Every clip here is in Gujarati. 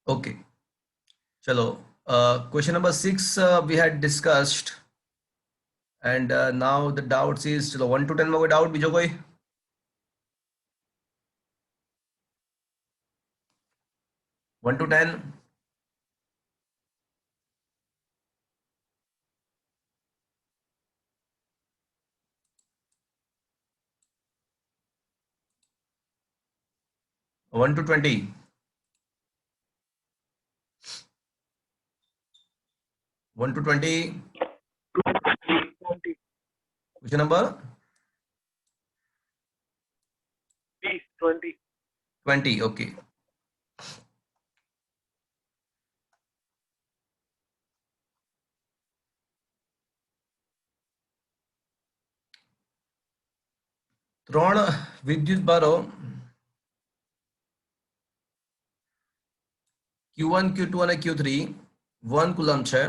Okay. Chalo. Question number 6 we had discussed, and now the doubts is chalo 1 to 10 में कोई doubt बीजो कोई? One to 10. One to 20. One to 20. 20. Question number 20. 20. Okay. ત્રણ વિદ્યુત ભારો Q1, Q2 અને Q3 1 કુલમ છે.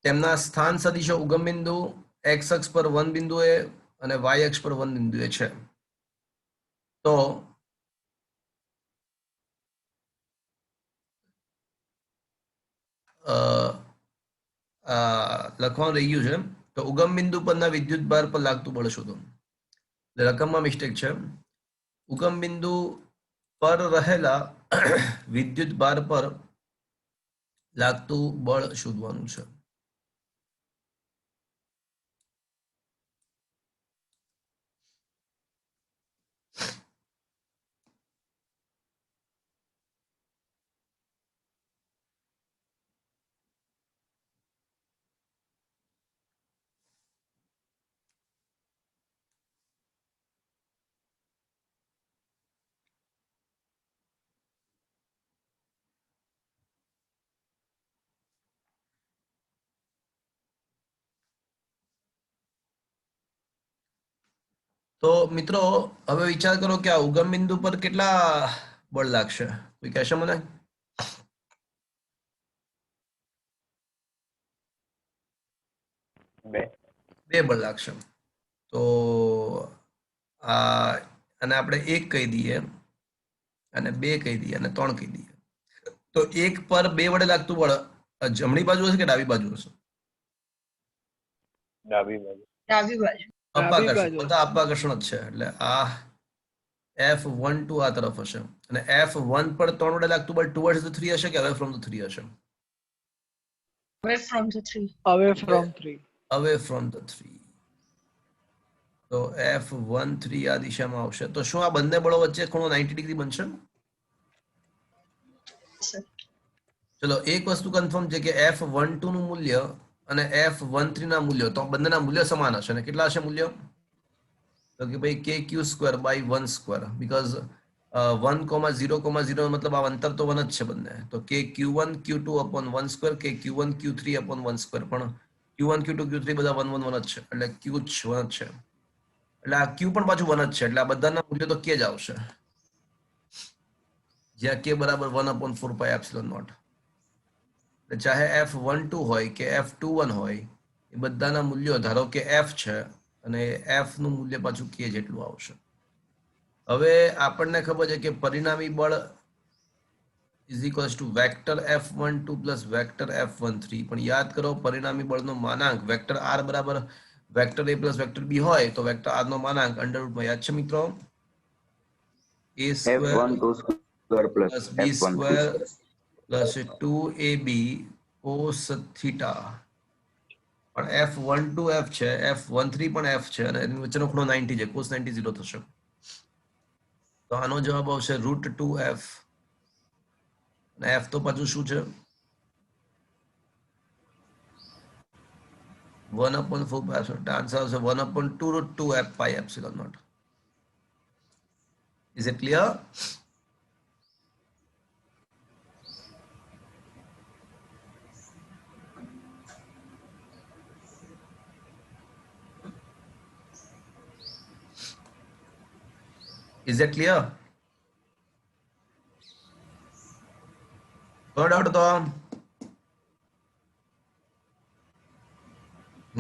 તેમના સ્થાન સદિશો ઉગમ બિંદુ x અક્ષ પર 1 બિંદુએ અને y અક્ષ પર 1 બિંદુએ છે. તો લખવાનું રહી ગયું છે. તો ઉગમ બિંદુ પરના વિદ્યુત ભાર પર લાગતું બળ શોધો. રકમમાં મિસ્ટેક છે. ઉગમ બિંદુ પર રહેલા વિદ્યુત ભાર પર લાગતું બળ શોધવાનું છે. તો મિત્રો હવે વિચાર કરો કે આ ઉગમ બિંદુ પર કેટલા બળ લાગશે? કોઈ કહેશે મને? બે બળ લાગશે. તો અને આપણે 1 કહી દઈએ અને 2 કહી દઈએ અને 3 કહી દઈએ. તો 1 પર 2 વડે લાગતું બળ જમણી બાજુ હશે કે ડાબી બાજુ હશે? ડાબી બાજુ. અપાકર્ષણ. બધા અપાકર્ષણ જ છે. એટલે આ F12 આ તરફ હશે અને F1 પર 3 વડે લાગતું બળ towards the 3 હશે કે away from the 3 હશે? Away from the 3. Away from 3. Away from the 3. તો F13 આ દિશામાં આવશે. તો શું આ બંને બળો વચ્ચે ખૂણો 90 ડિગ્રી બનશે? Sir. ચલો એક વસ્તુ કન્ફર્મ છે કે F12 નું મૂલ્ય અને F13 ના મૂલ્યો તો બંનેના મૂલ્ય સમાન હશે. અને કેટલા હશે મૂલ્ય? તો કે ભાઈ KQ2/1² બીકોઝ 1,0,0 મતલબ આ અંતર તો 1 જ છે બંને. તો KQ1 Q2/1², KQ1 Q3/1². પણ Q1 Q2 Q3 બધા 1 1 1 જ છે. એટલે Q જ 1 જ છે. એટલે આ Q પણ પાછું 1 જ છે. એટલે આ બધાના મૂલ્યો તો K જ આવશે. જ્યાં K બરાબર 1/4πε0. ચાહે F12 હોય કે F21 હોય એ બધાના મૂલ્યો ધારો કે F છે અને F નું મૂલ્ય પાછું K જેટલું આવશે. હવે આપણને ખબર છે કે પરિણામી બળ is equals two vector F12 plus vector F13. પણ યાદ કરો પરિણામી બળનો માનાંક વેક્ટર R બરાબર vector A plus vector B હોય તો વેક્ટર R નો માનાંક અંડરરૂટમાં યાદ છે મિત્રો? A square plus B square plus 2AB cos theta. પણ F12 F છે, F13 પણ F છે અને એની વચ્ચેનો ખૂણો 90 છે. cos 90 0 થશે. તો આનો જવાબ આવશે √2F. અને F તો પાછું શું છે? 1/4πε0. આન્સર આવશે 1/2√2F/ε0. Is it clear? Is that clear? No doubt તો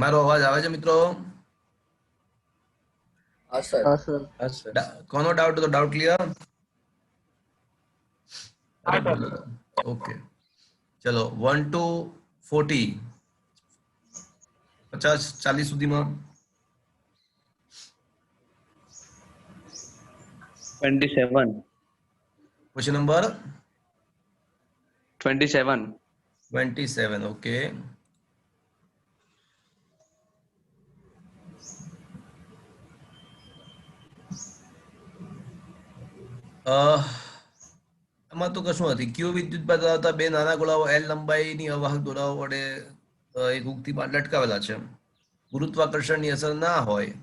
મારો અવાજ આવે છે મિત્રો? હા સર. કોનો ડાઉટ હતો? Doubt clear? અરે બોલો ઓકે ચલો 1 to 40 50 40 સુધીમાં 27. Question number 27. 27 ઓકે આમાં તો કશું નથી ક્યુ વિદ્યુત પર ધરાવતા બે નાના ગોળાઓ એલ લંબાઈની અવાહક દોરાઓ વડે એક ઉક્તિમાં લટકાવેલા છે ગુરુત્વાકર્ષણની અસર ના હોય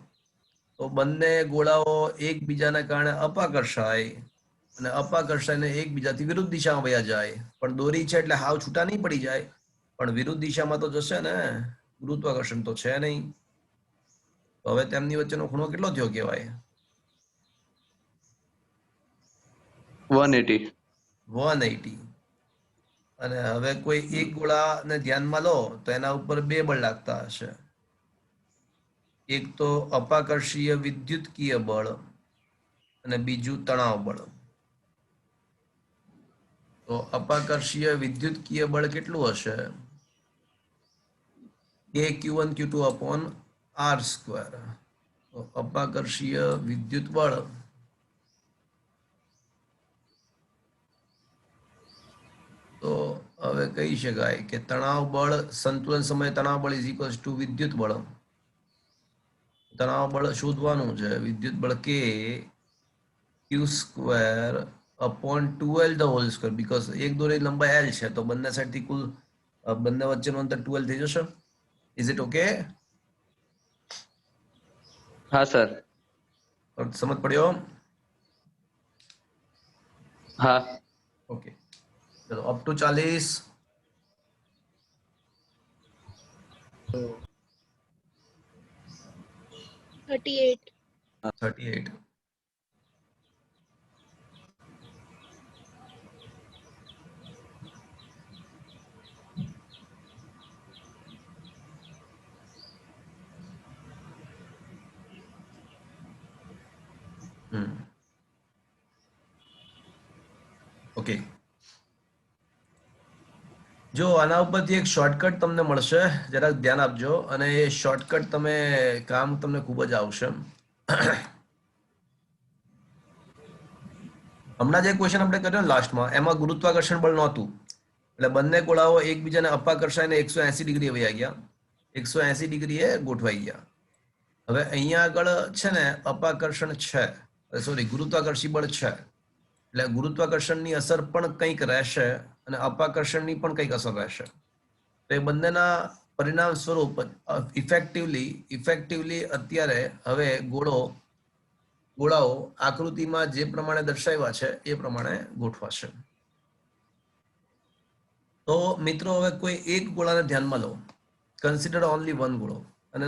તો બંને ગોળાઓ એકબીજાના કારણે અપાકર્ષાય અને અપાકર્ષાયને એકબીજાથી વિરુદ્ધ દિશામાં વયા જાય પણ દોરી છે એટલે હાવ છૂટા નહીં પડી જાય પણ વિરુદ્ધ દિશામાં તો જશે ને ગુરુત્વાકર્ષણ તો છે નહીં તો હવે તેમની વચ્ચેનો ખૂણો કેટલો થયો કહેવાય 180. 180 અને હવે કોઈ એક ગોળાને ધ્યાનમાં લો તો એના ઉપર બે બળ લાગતા હશે એક તો અપાકર્ષીય વિદ્યુતકીય બળ અને બીજું તણાવ બળ તો અપાકર્ષીય વિદ્યુતકીય બળ કેટલું હશે Q1 Q2 upon R square તો અપાકર્ષીય વિદ્યુત બળ તો હવે કહી શકાય કે તણાવ બળ સંતુલન સમયે તણાવ બળ ઇઝ ઇક્વલ્સ ટુ વિદ્યુત બળ તણાવ બળ શોધવાનું છે વિદ્યુત બળ કે Q square upon 2L the whole square because એક દોરી લંબાઈ L છે તો બંને સાઈડથી કુલ બંને વચ્ચેનું અંતર 2L થઈ જશે ઇઝ ઇટ ઓકે હા સર. સમજ પડ્યો હા. ઓકે ચલો અપ ટુ 40 38. 38 ઓકે જો આના ઉપરથી એક શોર્ટકટ તમને મળશે જરાક ધ્યાન આપજો અને એ શોર્ટકટ તમે કામ તમને ખૂબ જ આવશે હમણાં જે ક્વેશ્ચન આપણે કર્યો ને લાસ્ટમાં એમાં ગુરુત્વાકર્ષણ બળ નહોતું એટલે બંને ગોળાઓ એકબીજાને અપાકર્ષાઈને 180 ડિગ્રી વયા ગયા 180 ડિગ્રીએ ગોઠવાઈ ગયા હવે અહીંયા આગળ છે ને અપાકર્ષણ છે સોરી ગુરુત્વાકર્ષી બળ છે એટલે ગુરુત્વાકર્ષણની અસર પણ કંઈક રહેશે અને અપાકર્ષણની પણ કંઈક અસર રહેશે તો એ બંનેના પરિણામ સ્વરૂપ ઇફેક્ટિવલી અત્યારે હવે ગોળાઓ આકૃતિમાં જે પ્રમાણે દર્શાવ્યા છે એ પ્રમાણે ગોઠવાશે તો મિત્રો હવે કોઈ એક ગોળાને ધ્યાનમાં લો કન્સિડર ઓનલી વન ગોળો અને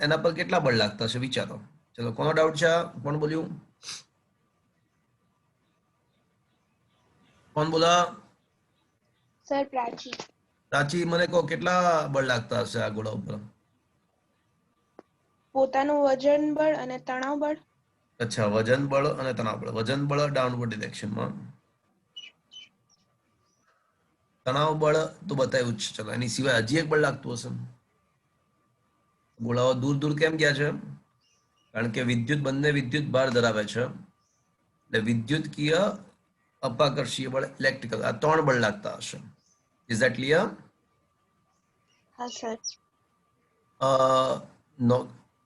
એના પર કેટલા બળ લાગતા છે વિચારો ચલો કોનો ડાઉટ છે કોણ બોલ્યું કોણ બોલા Sir, Prachi. પ્રાચી મને કહો કેટલા બળ લાગતા હશે આ ગોળા ઉપર પોતાનું વજન બળ અને તણાવ બળ. અચ્છા વજન બળ અને તણાવ બળ વજન બળ ડાઉનવર્ડ ડિરેક્શનમાં તણાવ બળ તો બતાવ્યું જ છે ચલો એની સિવાય હજી એક બળ લાગતું હશે ગોળાઓ દૂર દૂર કેમ ગયા છે કારણ કે બંને વિદ્યુત ભાર ધરાવે છે એટલે વિદ્યુતકીય અપાકર્ષીય બળ ઇલેક્ટ્રિકલ આ ત્રણ બળ લાગતા હશે ઇઝ ધેટ ક્લિયર હા સર.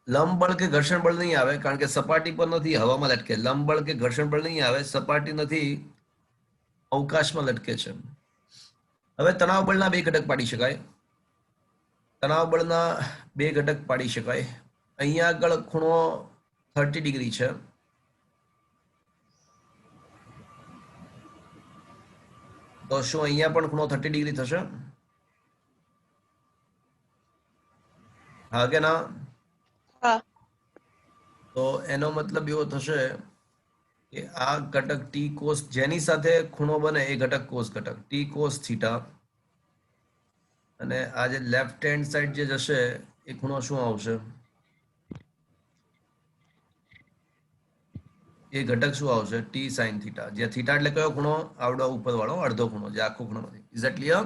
લંબ બળ કે ઘર્ષણ બળ નહીં આવે કારણ કે સપાટી પર નથી હવામાં લટકે લંબ બળ કે ઘર્ષણ બળ નહીં આવે સપાટી નથી અવકાશમાં લટકે છે હવે તણાવ બળના બે ઘટક પાડી શકાય તણાવ બળના બે ઘટક પાડી શકાય અહીંયા આગળ ખૂણો 30 ડિગ્રી છે તો શું અહીંયા પણ ખૂણો 30 ડિગ્રી થશે હા કે ના હા. તો એનો મતલબ એવો થશે કે આ ઘટક ટી કોસ જેની સાથે ખૂણો બને એ ઘટક કોસ ઘટક ટી કોસ થીટા અને આ જે લેફ્ટ હેન્ડ સાઈડ જે જશે એ ખૂણો શું આવશે એ ઘટક શું આવશે? ટી સાઇન થીટા, જ્યાં થીટા એટલે કયો ખૂણો? આવડો ઉપર વાળો અડધો ખૂણો, જે આખો ખૂણો નથી. Is that clear?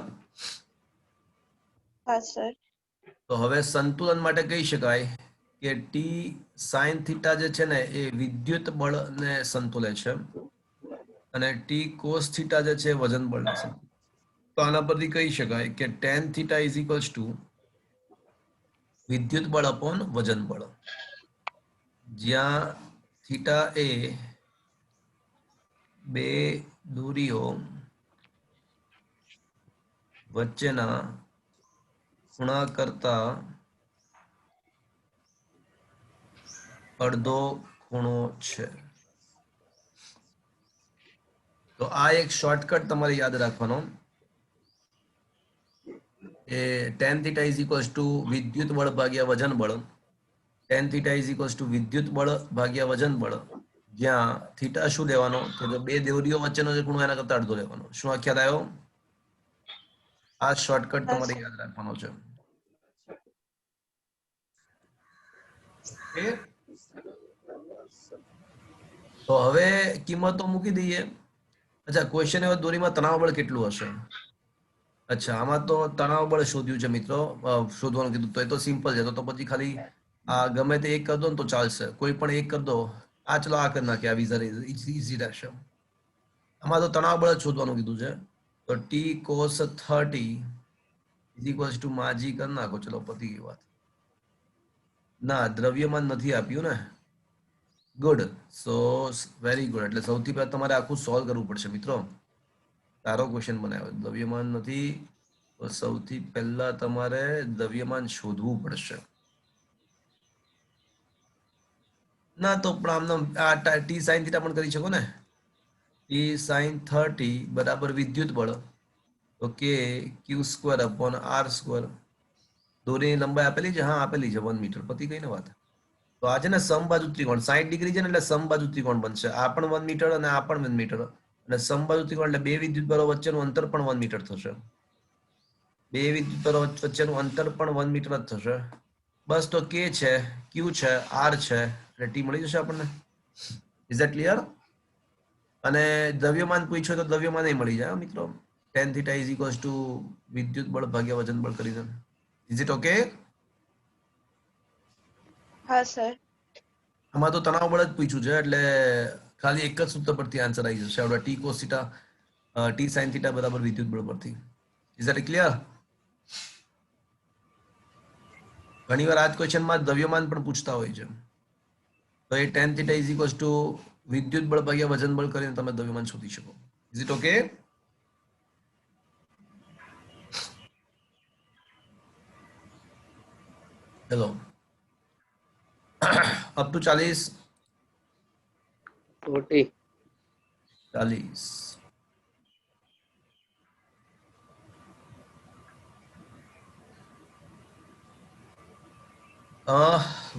હા સર. તો હવે સંતુલન માટે કહી શકાય કે ટી સાઇન થીટા જે છે ને એ વિદ્યુત બળને સંતુલે છે અને ટી કોસ થીટા જે છે વજન બળને સંતુલે. તો આના પરથી કહી શકાય કે ten theta is equals to વિદ્યુત બળ અપોન વજન બળ, જ્યાં થીટા એ બે દૂરીઓ વચ્ચેના ખૂણા કરતા અડધો ખૂણો છે. તો આ એક શોર્ટકટ તમારે યાદ રાખવાનો. એ tan theta is equals to વિદ્યુત બળ ભાગ્યા વજન બળ. Tan theta is equals to વિદ્યુત બળ ભાગ્યા વજન બળ, જ્યાં થીટા શું લેવાનો? તો બે દેવરીઓ વચ્ચેનો જે ખૂણો એના કરતા અડધો લેવાનો. શું આ ખ્યાલ આવ્યો? આ શોર્ટકટ તમારે યાદ રાખવાનો છે. Okay? તો હવે કિંમતો મૂકી દઈએ. અચ્છા, ક્વેશ્ચન એવો દોરીમાં તણાવ બળ કેટલું હશે? અચ્છા, આમાં તો તણાવ બળ શોધ્યું છે મિત્રો, શોધવાનું કીધું તો એ તો સિમ્પલ છે. તો પછી ખાલી આ ગમે તે એક કરી દો ને તો ચાલશે. કોઈ પણ એક કરી દો. આ ચલો આ કરી નાખીએ, આ વિઝર ઇઝી રહેશે. આમાં તો તણાવ બળ જ શોધવાનું કીધું છે. તો T cos 30 is equals two માજી કરી નાખો. ચલો પતી ગઈ વાત. ના, દ્રવ્યમાન નથી આપ્યું ને. ગુડ. સો વેરી ગુડ. એટલે સૌથી પહેલા તમારે આખું સોલ્વ કરવું પડશે મિત્રો. સારો ક્વેશ્ચન બનાવ્યો. દ્રવ્યમાન નથી તો સૌથી પહેલા તમારે દ્રવ્યમાન શોધવું પડશે. ના તો પણ આમ આ ટી સાઇન થીટા પણ કરી શકો ને. ટી સાઇન 30 બરાબર વિદ્યુત બળ, તો કે Q square upon R square. દોરીની લંબાઈ આપેલી છે? હા આપેલી છે 1 મીટર. પતી ગઈ ને વાત. તો આ છે ને સમબાજુ ત્રિકોણ 60 ડિગ્રી છે ને, એટલે સમબાજુ ત્રિકોણ બનશે. આ પણ 1 મીટર અને આ પણ 1 મીટર, અને સમબાજુ ત્રિકોણ એટલે બે વિદ્યુત બળો વચ્ચેનું અંતર પણ 1 મીટર થશે. બે વિદ્યુત બળો વચ્ચેનું અંતર પણ 1 મીટર જ થશે. બસ તો કે છે, ક્યુ છે, આર છે, એટલે ટી મળી જશે આપણને. Is that clear? અને દ્રવ્યમાન પૂછ્યું તો દ્રવ્યમાન મળી જાય મિત્રો. Ten theta is equals to વિદ્યુત બળ ભાગ્યા વજન બળ કરીને. Is it okay? હા સર. આમાં તો તણાવ બળ જ પૂછ્યું છે, એટલે ખાલી એક જ સૂત્ર પરથી આન્સર આવી જશે. આપણે T cos theta T sine theta બરાબર વિદ્યુત બળ પરથી. Is that clear? ઘણીવાર આ જ ક્વેશ્ચનમાં દ્રવ્યમાન પણ પૂછતા હોય છે. તો એ tan theta is equals to વિદ્યુત બળ ભાગ્યા વજન બળ કરીને તમે દ્રવ્યમાન શોધી શકો. Is it okay? Hello, up to 40. 40. 40.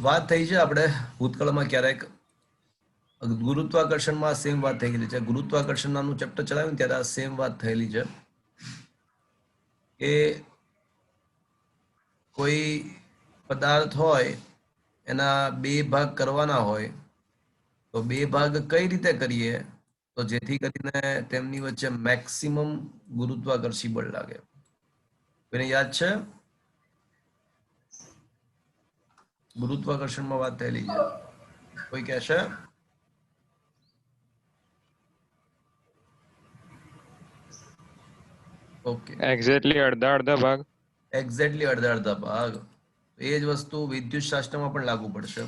વાત થઈ છે આપણે ભૂતકાળમાં ક્યારેક ગુરુત્વાકર્ષણમાં સેમ વાત થઈ ગયેલી છે. ગુરુત્વાકર્ષણ નામનું ચેપ્ટર ચલાવ્યું ત્યારે આ સેમ વાત થયેલી છે કે કોઈ પદાર્થ હોય એના બે ભાગ કરવાના હોય, તો બે ભાગ કઈ રીતે કરીએ તો જેથી કરીને તેમની વચ્ચે મેક્સિમમ ગુરુત્વાકર્ષી બળ લાગે? કોઈને યાદ છે? ગુરુત્વાકર્ષણમાં વાત થયેલી છે. કોઈ કહેશે? ઓકે, એક્ઝેક્ટલી અડધા ભાગ. એક્ઝેક્ટલી અડધા ભાગ. એ જ વસ્તુ વિદ્યુત શાસ્ત્રમાં પણ લાગુ પડશે.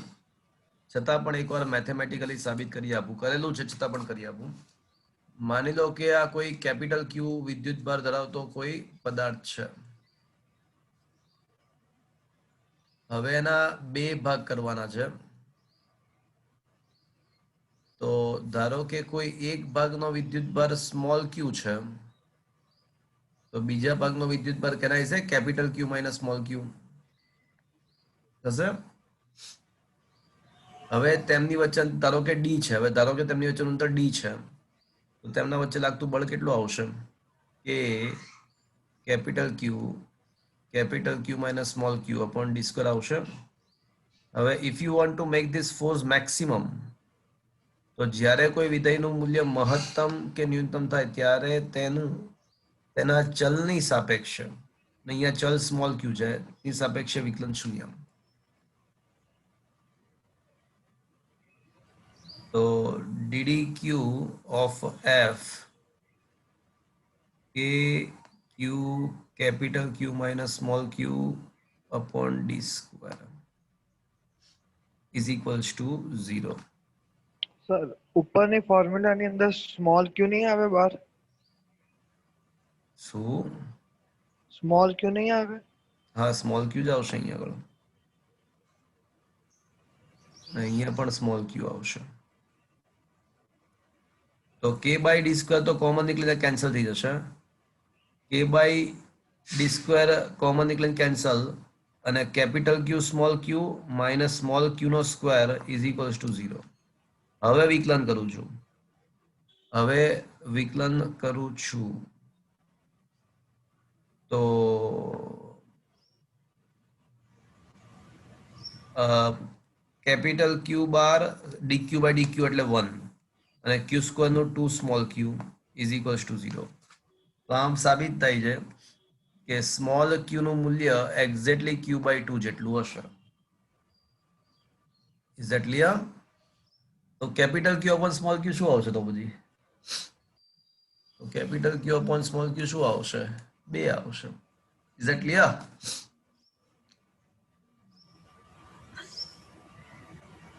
છતાં પણ એકવાર મેથેમેટિકલી સાબિત કરી આપું. કરેલું છે છતાં પણ કરી આપું. માની લો કે આ કોઈ કેપિટલ ક્યુ વિદ્યુત ભાર ધરાવતો કોઈ પદાર્થ છે. હવે એના બે ભાગ કરવાના છે. તો ધારો કે કોઈ એક ભાગનો વિદ્યુત ભાર સ્મોલ ક્યુ છે, તો બીજા ભાગનો વિદ્યુત ભાર કેનાય છે કેપિટલ ક્યુ માઇનસ સ્મોલ ક્યુ થશે. હવે તેમની વચ્ચે ધારો કે ડી છે. હવે ધારો કે તેમની વચ્ચેનું અંતર ડી છે, તો તેમના વચ્ચે લાગતું બળ કેટલું આવશે? કે કેપિટલ ક્યુ માઇનસ સ્મોલ ક્યુ અપોન ડી સ્ક્વેર આવશે. હવે if you want to make this force maximum, તો જ્યારે કોઈ વિધેયનું મૂલ્ય મહત્તમ કે ન્યૂનતમ થાય ત્યારે તેના ચલની સાપેક્ષે, અહીંયા ચલ સ્મોલ ક્યુ છે, ની સાપેક્ષે વિકલન શૂન્ય. તો ddq of f k q capital Q minus small q upon d square is equals to 0. Sir ઉપરની ફોર્મ્યુલાની અંદર સ્મોલ ક્યુ નહીં આવે બહાર? શું? સ્મોલ ક્યુ નહીં આવે? હા, સ્મોલ ક્યુ જ આવશે અહીંયા આગળ. અહીંયા પણ સ્મોલ ક્યુ આવશે. તો k બાય ડી સ્ક્વેર તો કોમન નીકળીને કેન્સલ થઈ જશે. k by d square common નીકળીને કેન્સલ, અને capital q small q minus small q નો સ્ક્વેર ઇઝ ઇક્વલ્સ ટુ 0. હવે વિકલન કરું છું. તો capital q bar d q by d q એટલે 1, અને ક્યુ સ્ક્વેર નું 2 small q is equals to 0. તો આમ સાબિત થાય છે કે સ્મોલ ક્યુ નું મૂલ્ય એક્ઝેક્ટલી ક્યુ બાય 2 જેટલું હશે. Is that clear? તો કેપિટલ ક્યુ અપોન સ્મોલ ક્યુ શું આવશે? તો પછી તો કેપિટલ ક્યુ અપોન સ્મોલ ક્યુ શું આવશે? 2 આવશે. Is that clear?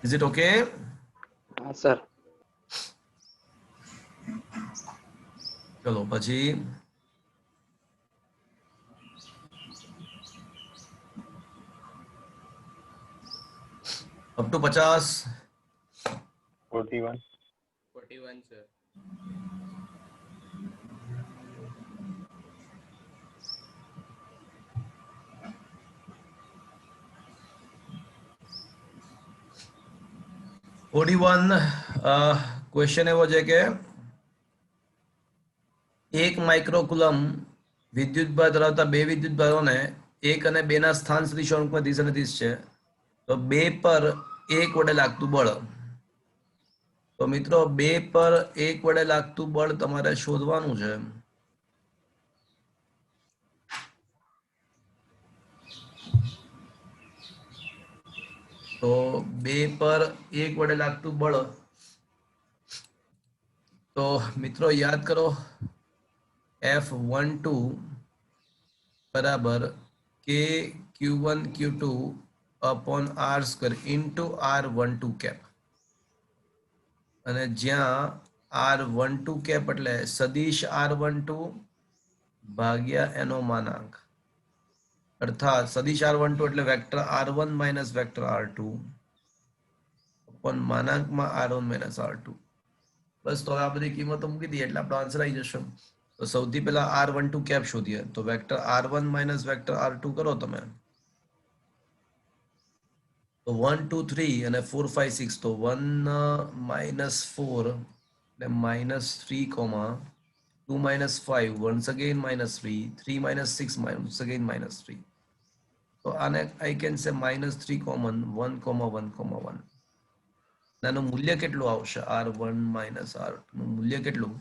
Is it okay? હા સર. ચલો પછી અપ ટુ 50. 41 sir. ક્વેશ્ચન એવો છે કે 1 માઇક્રોકુલમ વિદ્યુતભાર ધરાવતા બે વિદ્યુતભારોને 1 અને 2 ના સ્થાન સદિશો અંકમાં 30 અને 30 છે. તો 2 પર 1 વડે લાગતું બળ. તો મિત્રો 2 પર 1 વડે લાગતું બળ તમારે શોધવાનું છે. તો 2 પર 1 વડે લાગતું બળ, તો મિત્રો યાદ કરો, F12 બરાબર k q1 q2 upon r square into r12 cap, અને જ્યાં r12 cap એટલે સદિશ r12 ભાગ્યા એનો માનાંક, અર્થાત સદિશ r12 એટલે vector r1 minus vector r2 upon માનાંકમાં r1 minus r2. બસ તો આ બધી કિંમતો મૂકી દઈએ એટલે આપણો આન્સર આવી જશે. તો સૌથી પહેલા r12 કેપ શોધીએ. તો vector r1 minus vector r2 કરો તમે, તો 1 2 3 અને 4 5 6. તો 1 minus 4 એટલે -3 2 minus 5 once again -3 3 minus 6 once again -3. તો આને I can say -3 કોમન 1 1 1. આનું મૂલ્ય કેટલું આવશે? r1 માઇનસ r2 નું મૂલ્ય કેટલું?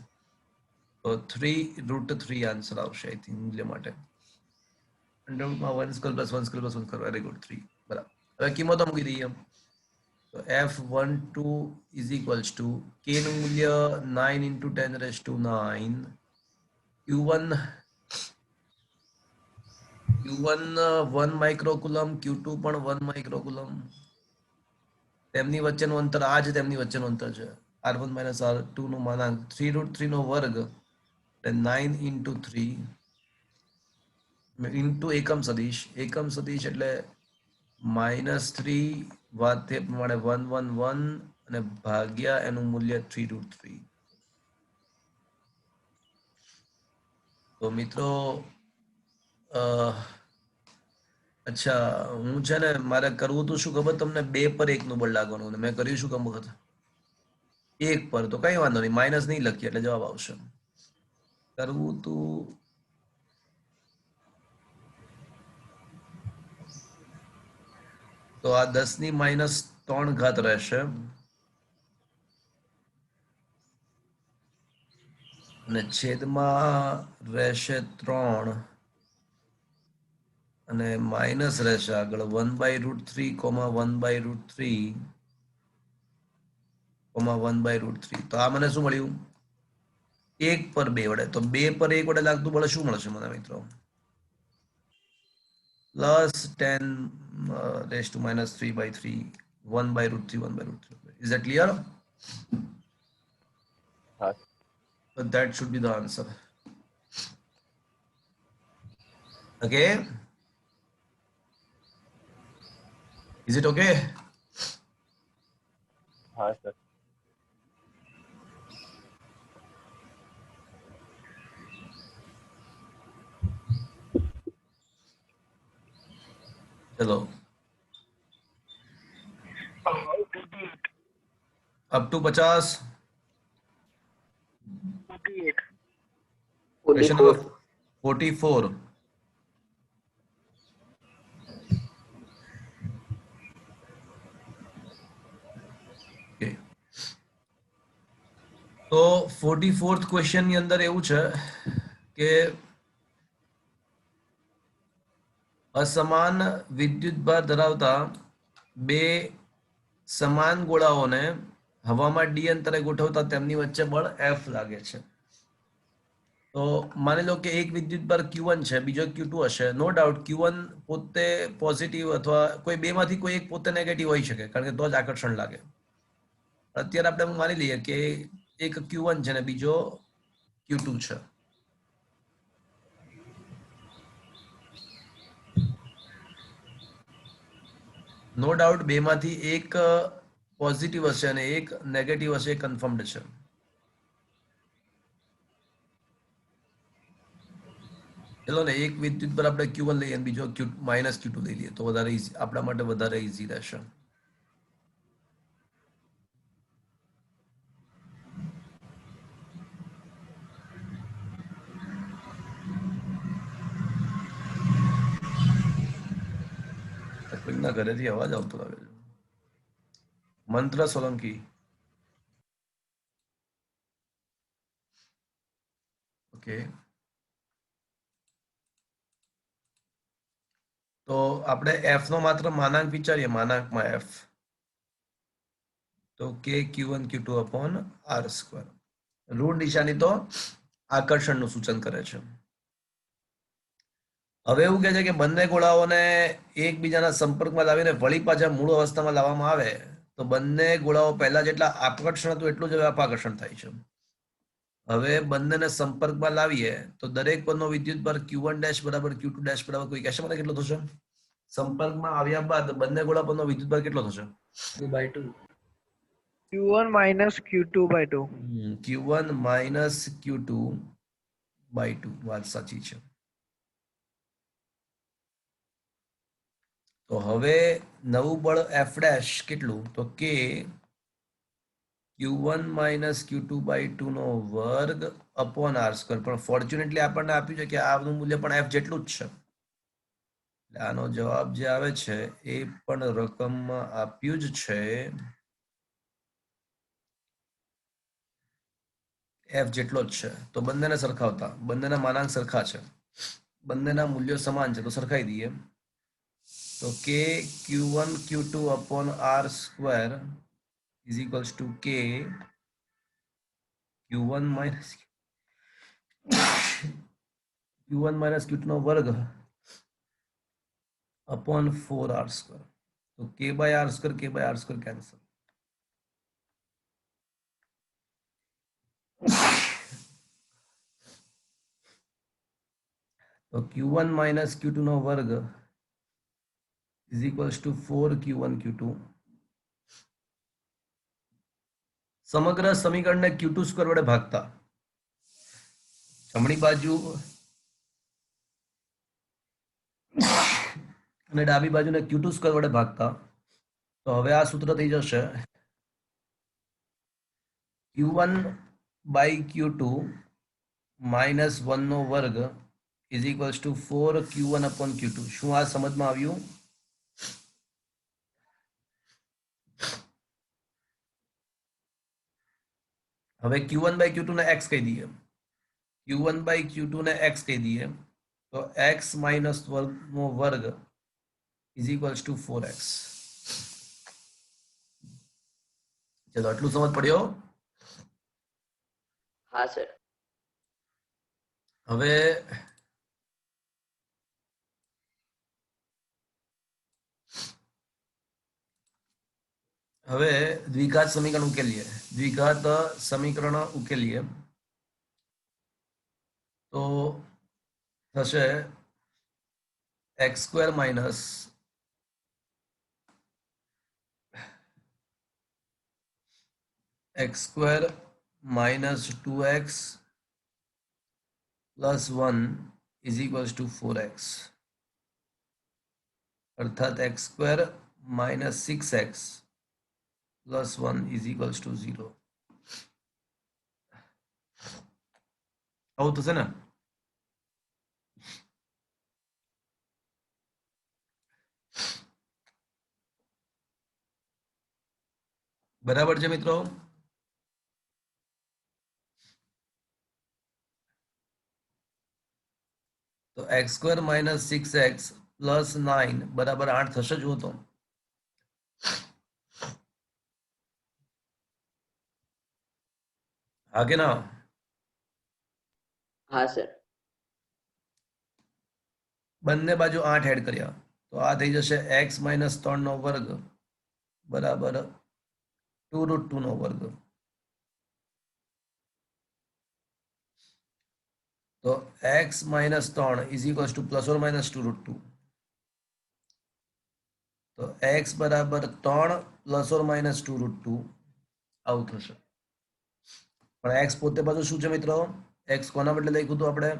તો 3√3 આન્સર આવશે આઈ થિંક મૂલ્ય માટે. 1 square plus 1 square plus 1 square, very good, 3 બરાબર. હવે કિંમતો મૂકી દઈએ. તો F12 is equals two k નું મૂલ્ય 9 into 10⁹9, Q1 1 માઇક્રોકુલમ, Q2 પણ 1 માઇક્રોકુલમ. તેમની વચ્ચેનું અંતર આ જ તેમની વચ્ચેનું અંતર છે. r1 માઇનસ r2 નું માનાંક 3√3 નો વર્ગ એટલે 9 into 3 ઇન્ટુ એકમ સદિશ એટલે -3 વાતે પ્રમાણે 1 1 1 અને ભાગ્યા એનું મૂલ્ય 3√3. તો મિત્રો અચ્છા, હું છે ને મારે કરવું તો શું ખબર તમને? 2 પર 1 નું બળ લાગવાનું. મેં કર્યું શું કામ વખત 1 પર, તો કઈ વાંધો નહીં, માઇનસ નહીં લખીએ એટલે જવાબ આવશે. કરવું તું તો આ 10⁻³ રહેશે, અને છેદમાં રહેશે 3 અને માઇનસ રહેશે આગળ 1/√3, 1/√3, 1/√3. તો આ મને શું મળ્યું? 1/2 વડે. તો 2/1 વડે લાગતું બળ શું મળશે મને મિત્રો? પ્લસ 10⁻³ 1/√3, 1/√3. Is that clear? હા. So that should be the answer. Okay? Is it okay? હા સર. चलो up to 50. Question number 44. Okay. તો 44th ક્વેશ્ચન ની અંદર એવું છે કે અસમાન વિદ્યુતભાર ધરાવતા બે સમાન ગોળાઓને હવામાં ડી અંતરે ગોઠવતા તેમની વચ્ચે બળ F લાગે છે. તો માની લો કે એક વિદ્યુતભાર Q1 છે, બીજો Q2 હશે. નો ડાઉટ Q1 પોતે પોઝિટિવ અથવા કોઈ બેમાંથી કોઈ એક પોતે નેગેટિવ હોઈ શકે, કારણ કે તો જ આકર્ષણ લાગે. અત્યારે આપણે માની લઈએ કે એક Q1 છે ને બીજો Q2 છે. નો ડાઉટ બેમાંથી એક પોઝિટિવ હશે અને એક નેગેટિવ હશે, કન્ફર્મ્ડ છે. ચલો ને, એક વિદ્યુત પર આપણે Q1 લઈએ અને બીજો -Q2 લઈ લઈએ તો વધારે ઈઝી, આપણા માટે વધારે ઈઝી રહેશે. કોઈકના ઘરેથી અવાજ આવતો લાગે છે. મંત્ર સોલંકી. ઓકે, તો આપણે F નો માત્ર માનાંક વિચારીએ, માનાંકમાં F. તો K Q1 Q2 upon R². ઋણ નિશાની તો આકર્ષણનું સૂચન કરે છે. હવે એવું કહે છે કે બંને ગોળાઓને એકબીજાના સંપર્કમાં લાવીને વળી પાછા મૂળ અવસ્થામાં લાવવામાં આવે તો બંને ગોળાઓ પહેલા જેટલા આકર્ષણ હતું એટલું જ હવે અપાકર્ષણ થાય છે. હવે બંનેને સંપર્કમાં લાવીએ તો દરેક પરનો વિદ્યુતભાર Q1' બરાબર Q2' બરાબર, કોઈ કહેશે મને કેટલો થશે? સંપર્કમાં આવ્યા બાદ બંને ગોળા પરનો વિદ્યુતભાર કેટલો થશે? Q1 minus Q2/2. Q1 minus Q2/2. વાત સાચી છે. તો હવે નવું બળ F' કેટલું? તો કે Q1 minus Q2/2 નો વર્ગ અપોન R². પણ ફોર્ચ્યુનેટલી આપણને આપ્યું છે કે આનું મૂલ્ય પણ F જેટલું જ છે. એટલે આનો જવાબ જે આવે છે એ પણ રકમમાં આપ્યું જ છે, F જેટલો જ છે. તો બંનેને સરખાવતા બંનેના માનાંક સરખા છે, બંનેના મૂલ્યો સમાન છે, તો સરખાઈ દઈએ. તો કે Q1 Q2 upon R² is equals to K Q1 minus Q2 નો વર્ગ upon 4R². તો K/R² cancel. તો Q1 minus Q2 નો વર્ગ is equals to 4Q1 Q2. સમગ્ર સમીકરણને Q2² વડે ભાગતા જમણી બાજુ અને ડાબી બાજુને Q2² વડે ભાગતા તો હવે આ સૂત્ર થઈ જશે Q1/Q2 minus 1 નો વર્ગ is equals to 4Q1 upon Q2. શું આ સમજમાં આવ્યું? હવે Q1/Q2 ને x કહી દઈએ. Q1 બાય Q2 ને x કહી દઈએ તો x માઇનસ વર્ગનો વર્ગ ઇઝ ઇક્વલ્સ ટુ 4x. ચલો આટલું સમજ પડ્યો. હા સર. હવે દ્વિઘાત સમીકરણ ઉકેલીએ. દ્વિઘાત સમીકરણ ઉકેલીએ તો થશે x square minus x square minus 2x plus 1 is equals two 4x, અર્થાત x square minus 6x plus 1 is equals to 0. આવું થશે ને? બરાબર છે મિત્રો? તો x square minus 6x plus 9 બરાબર 8 થશે. જુઓ તો હા કે ના? હા સર. બંને બાજુ 8 એડ કર્યા તો આ થઈ જશે x માઇનસ 3 નો વર્ગ બરાબર 2√2 નો વર્ગ. તો x minus 3 is equals two plus or minus 2√2. તો x બરાબર 3 પ્લસ ઓર માઇનસ 2√2 આવું થશે. પણ x પોતે પાછું શું છે મિત્રો? x કોના બદલે લખ્યું હતું આપણે?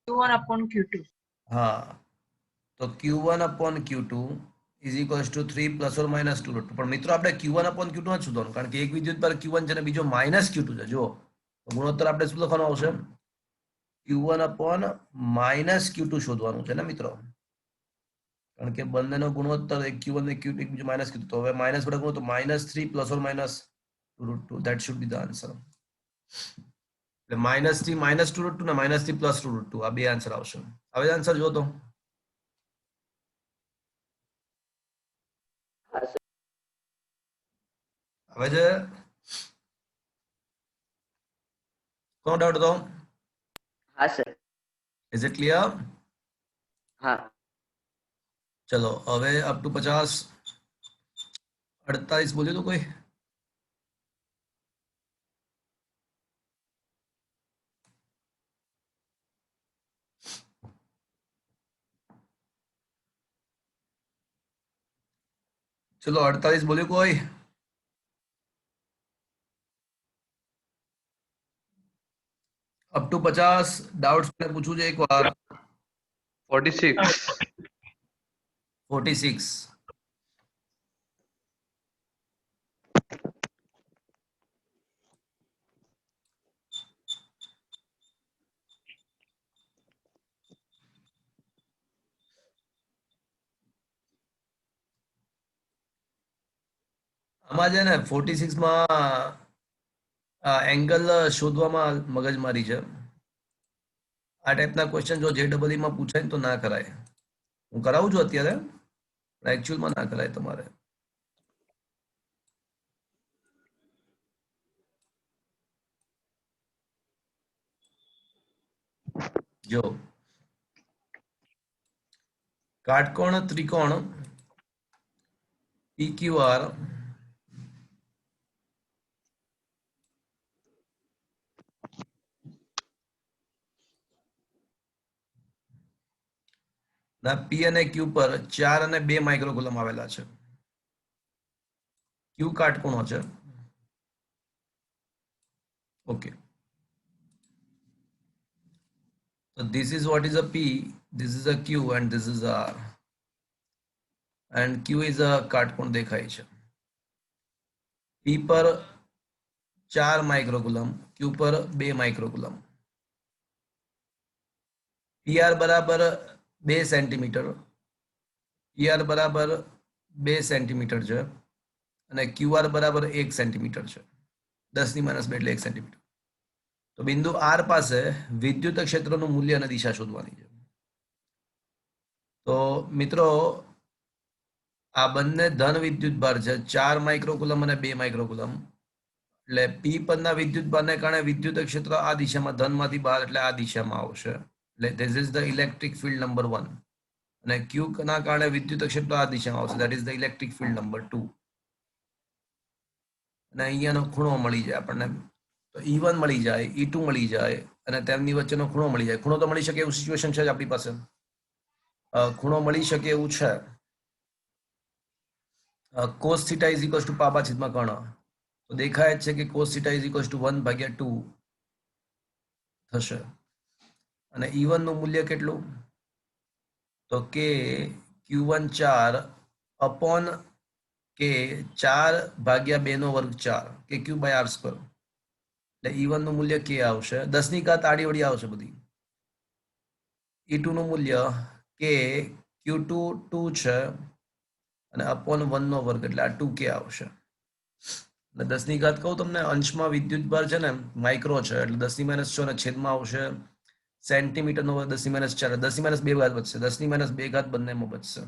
Q1 upon Q2. હા, તો Q1 upon Q2 is equals to 3 plus or minus 2√2. પણ મિત્રો આપણે Q1 upon Q2 જ શોધવાનું, કારણ કે એક વિદ્યુત પર Q1 છે અને બીજો માઇનસ Q2 છે. જો તો ગુણોત્તર આપણે શું લખવાનું આવશે? Q1 upon minus Q2 શોધવાનું છે ને મિત્રો, કારણ કે બંનેનો ગુણોત્તર એક Q1 ને Q2 એક બીજો માઇનસ Q2. તો હવે માઇનસ વડે ગુણો તો -3 plus or minus 2√2. That should be the answer. એટલે -3 માઇનસ 2√2 ને -3 પ્લસ 2√2 આ બે આન્સર આવશે. હવે આન્સર જો તો હા સર. હવે છે કોનો ડાઉટ હતો? હા સર. Is it clear? હા. ચલો હવે અપ ટુ 50. 48 બોલ્યું તો કોઈ? ચલો 48 બોલ્યું કોઈ? અપ ટુ 50 ડાઉટ્સ પૂછવું છે એકવાર. 46. 46. આમાં છે ને 46 માં એંગલ શોધવામાં મગજમારી છે. આ ટાઈપના ક્વેશ્ચન જો JEE માં પૂછાય તો ના કરાય. હું કરાવું છું અત્યારે, પણ એકચ્યુઅલમાં ના કરાય તમારે. જો કાટકોણ ત્રિકોણ PQR ના P અને Q પર 4 અને 2 માઇક્રોકુલમ આવેલા છે. Q કાટકોણો છે. Okay, so this is what is a P, this is a Q and this is a R, and Q is a કાટકોણ દેખાય છે. P પર 4 માઇક્રોકુલમ, Q પર 2 માઇક્રોકુલમ. PR બરાબર 2 સેન્ટીમીટર, PR બરાબર 2 સેન્ટીમીટર છે અને QR બરાબર 1 સેન્ટીમીટર છે. 10⁻2 એટલે 1 સેન્ટીમીટર. તો બિંદુ આર પાસે વિદ્યુત ક્ષેત્રનું મૂલ્ય અને દિશા શોધવાની છે. તો મિત્રો આ બંને ધન વિદ્યુત ભાર છે, 4 માઇક્રોકુલમ અને 2 માઇક્રોકુલમ. એટલે પી પરના વિદ્યુત ભારને કારણે વિદ્યુત ક્ષેત્ર આ દિશામાં ધનમાંથી બહાર એટલે આ દિશામાં આવશે. એટલે this is the electric field number 1. અને ક્યુ ના કારણે વિદ્યુત ક્ષેત્ર આ દિશામાં આવશે, that is the electric field number 2. અને અહીંયાનો ખૂણો મળી જાય આપણને, તો E1 મળી જાય, E2 મળી જાય અને તેમની વચ્ચેનો ખૂણો મળી જાય. ખૂણો તો મળી શકે એવું સિચ્યુએશન છે જ આપણી પાસે, ખૂણો મળી શકે એવું છે. cos theta is equals to પાબા છેદમાં કર્ણ. તો દેખાય જ છે કે cos theta is equals to 1/2 થશે. અને E1 નું મૂલ્ય કેટલું? તો કે Q1 4 upon કે 4/2 નો વર્ગ 4 કે Q/r². એટલે E1 નું મૂલ્ય કે આવશે, 10 ની ઘાત આડી વળી આવશે બધી. E2 નું મૂલ્ય કે Q2 2 છે અને upon 1 નો વર્ગ એટલે આ 2k આવશે. એટલે 10 ની ઘાત કહું તમને, અંશમાં વિદ્યુત ભાર છે ને માઇક્રો છે, એટલે 10⁻6 ને છેદમાં આવશે સેન્ટીમીટર નો વર્ગ 10⁻4, 10⁻2 ઘાત બચશે, 10⁻2 ઘાત બંનેમાં બચશે.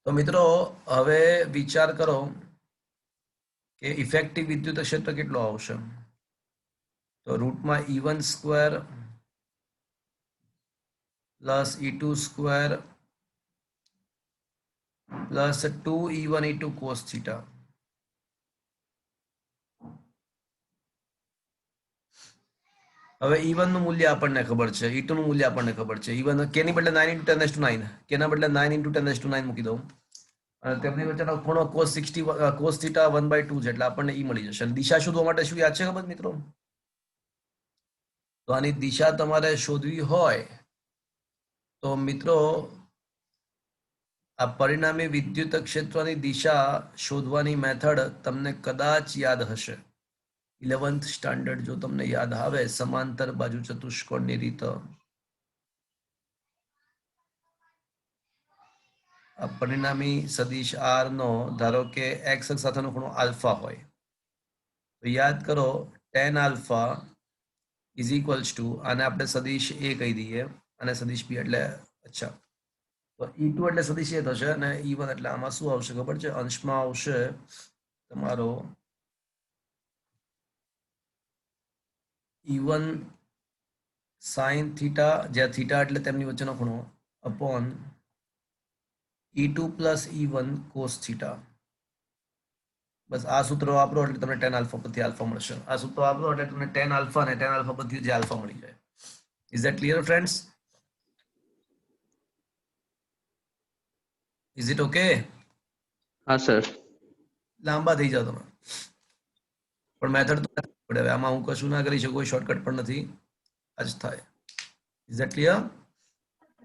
તો મિત્રો હવે વિચાર કરો કે ઇફેક્ટિવ વિદ્યુત ક્ષેત્ર કેટલો આવશે. તો રૂટમાં E1² plus E2² plus 2E1 E2 cos theta. હવે E1 નું મૂલ્ય આપણને ખબર છે, E2 નું મૂલ્ય આપણને ખબર છે. E1 કે ની બદલે 9 × 10⁹, કે ના બદલે 9 × 10⁹ મૂકી દઉં અને તેમની વચ્ચેનો ખૂણો cos theta 1/2 છે, એટલે આપણને E મળી જશે. દિશા શોધવા માટે શું યાદ છે ખબર મિત્રો? તો આની દિશા તમારે શોધવી હોય તો મિત્રો આ પરિણામી વિદ્યુત ક્ષેત્રની દિશા શોધવાની મેથડ તમને કદાચ યાદ હશે. 11th સ્ટાન્ડર્ડ જો તમને યાદ આવે, સમાંતર બાજુ ચતુષ્કોણની રીત. આ પરિણામી સદિશ R નો ધારો કે x અક્ષ સાથેનો ખૂણો આલ્ફા હોય તો યાદ કરો tan alpha is equals two, આને આપણે સદિશ A કહી દઈએ અને સદિશ B એટલે અચ્છા, તો E2 એટલે સદિશ A થશે અને E1 એટલે આમાં શું આવશે ખબર છે? અંશમાં આવશે તમારો E1 sin થીટા, જ્યાં થીટા એટલે તેમની વચ્ચેનો ખૂણો, upon E2 plus E1 cos theta. બસ આ સૂત્ર વાપરો એટલે તમને tan આલ્ફા પરથી આલ્ફા મળશે. આ સૂત્ર વાપરો એટલે તમને tan આલ્ફા અને tan આલ્ફા પરથી જે આલ્ફા મળી જાય. Is that clear friends? Is it okay? હા સર. લાંબા થઈ જાવ તમે, પણ મેથડ તો પડે. હવે આમાં હું કશું ના કરી શકું, કોઈ શોર્ટકટ પણ નથી, આ જ થાય. Is that clear?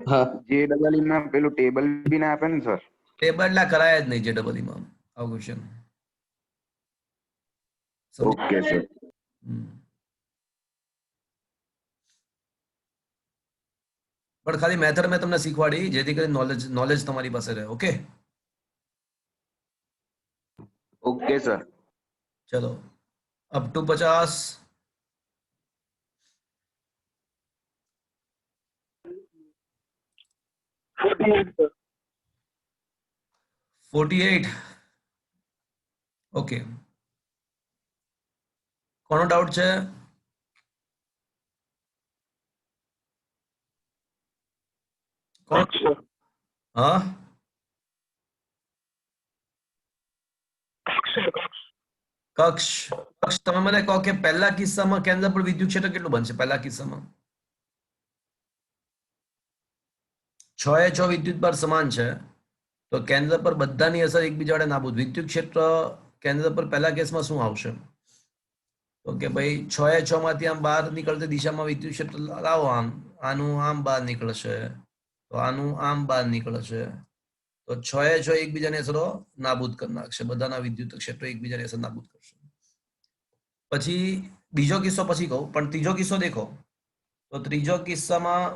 હા. JEE માં પેલું ટેબલ બી ના આપે ને સર? ટેબલ ના કરાય જ નહીં JEE માં આવો ક્વેશ્ચન. Okay sir. પણ ખાલી મેથડ મેં તમને શીખવાડી જેથી કરી નોલેજ તમારી પાસે રહે. Okay okay sir. ચલો અપ ટુ 50. sir. 48. ઓકે, કોનો ડાઉટ છે? કોણ? હા, કક્ષ. તમે મને કહો કે પહેલા કિસ્સામાં કેન્દ્ર પર વિદ્યુત ક્ષેત્ર કેટલું બનશે? પહેલા કિસ્સામાં 6 વિદ્યુત ભાર સમાન છે તો કેન્દ્ર પર બધાની અસર એકબીજા વડે નાબૂદ. વિદ્યુત ક્ષેત્ર કેન્દ્ર પર પહેલા કેસમાં શું આવશે? તો કે ભાઈ 6 માંથી આમ બહાર નીકળતી દિશામાં વિદ્યુત ક્ષેત્ર લાવો, આનું આમ બહાર નીકળશે, તો આનું આમ બહાર નીકળશે, તો 6 એકબીજાની અસરો નાબૂદ કરી નાખશે. બધાના વિદ્યુત ક્ષેત્રો એકબીજાની અસર નાબૂદ કરશે. પછી બીજો કિસ્સો પછી કહું, પણ ત્રીજો કિસ્સો દેખો. તો ત્રીજો કિસ્સામાં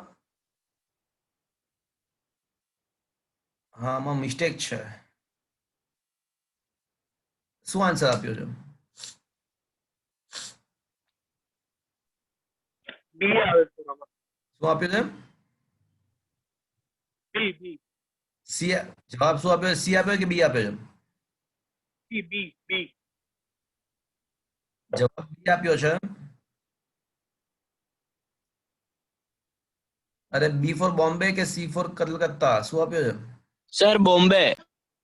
હા, આમાં મિસ્ટેક છે. શું આન્સર આપ્યો છે? બી આવે છે આમાં. શું આપ્યું છે? બી બી સી જવાબ શું આપ્યો? સી આપ્યો કે બી આપ્યો છે? બી બી બી જવાબ બી આપ્યો છે. અરે બી ફોર બોમ્બે કે સી ફોર કલકત્તા? શું આપ્યો છે? સર બોમ્બે.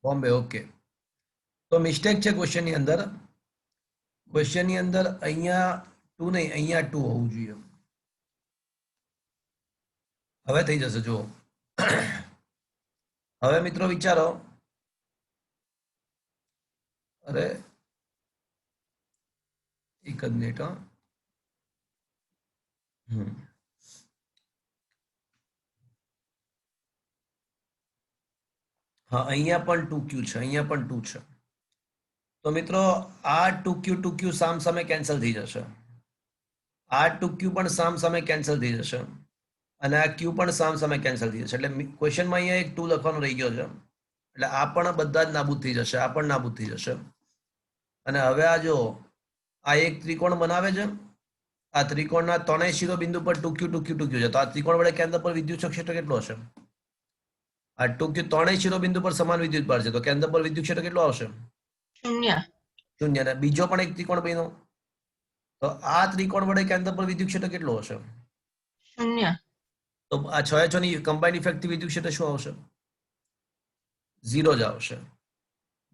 બોમ્બે. ઓકે, તો મિસ્ટેક છે ક્વેશ્ચન ની અંદર. ક્વેશ્ચન ની અંદર અહીંયા 2 નહીં, અહીંયા 2 હોવું જોઈએ. હવે થઈ જશે. જુઓ, હવે મિત્રો વિચારો. અરે એક જ મિનિટ. હા, અહીંયા પણ 2q છે, અહીંયા પણ 2 છે. તો મિત્રો આ 2q સામ સામે કેન્સલ થઈ જશે. આ 2q પણ સામ સામે કેન્સલ થઈ જશે અને આ q પણ સામ સામે કેન્સલ થઈ જશે. એટલે ક્વેશ્ચનમાં અહીંયા એક 2 લખવાનું રહી ગયો છે. એટલે આ પણ બધા જ નાબૂદ થઈ જશે, આ પણ નાબૂદ થઈ જશે. અને હવે આ જો આ એક ત્રિકોણ બનાવે છે. આ ત્રિકોણના ત્રણેય શિરોબિંદુ પર 2q છે. તો આ ત્રિકોણ વડે કેન્દ્ર પર વિદ્યુત ક્ષેત્ર કેટલો હશે? આ 2q ત્રણેય શિરોબિંદુ પર સમાન વિદ્યુત ભાર છે, તો કેન્દ્ર પર વિદ્યુત ક્ષેત્ર કેટલો આવશે? 0. 0. અને બીજો પણ એક ત્રિકોણ બન્યો, તો આ ત્રિકોણ વડે કેન્દ્ર પર વિદ્યુત ક્ષેત્ર કેટલો હશે? 0. તો આ 6 ની કમ્બાઇન્ડ ઇફેક્ટિવ વિદ્યુત ક્ષેત્ર શું આવશે? 0 જ આવશે.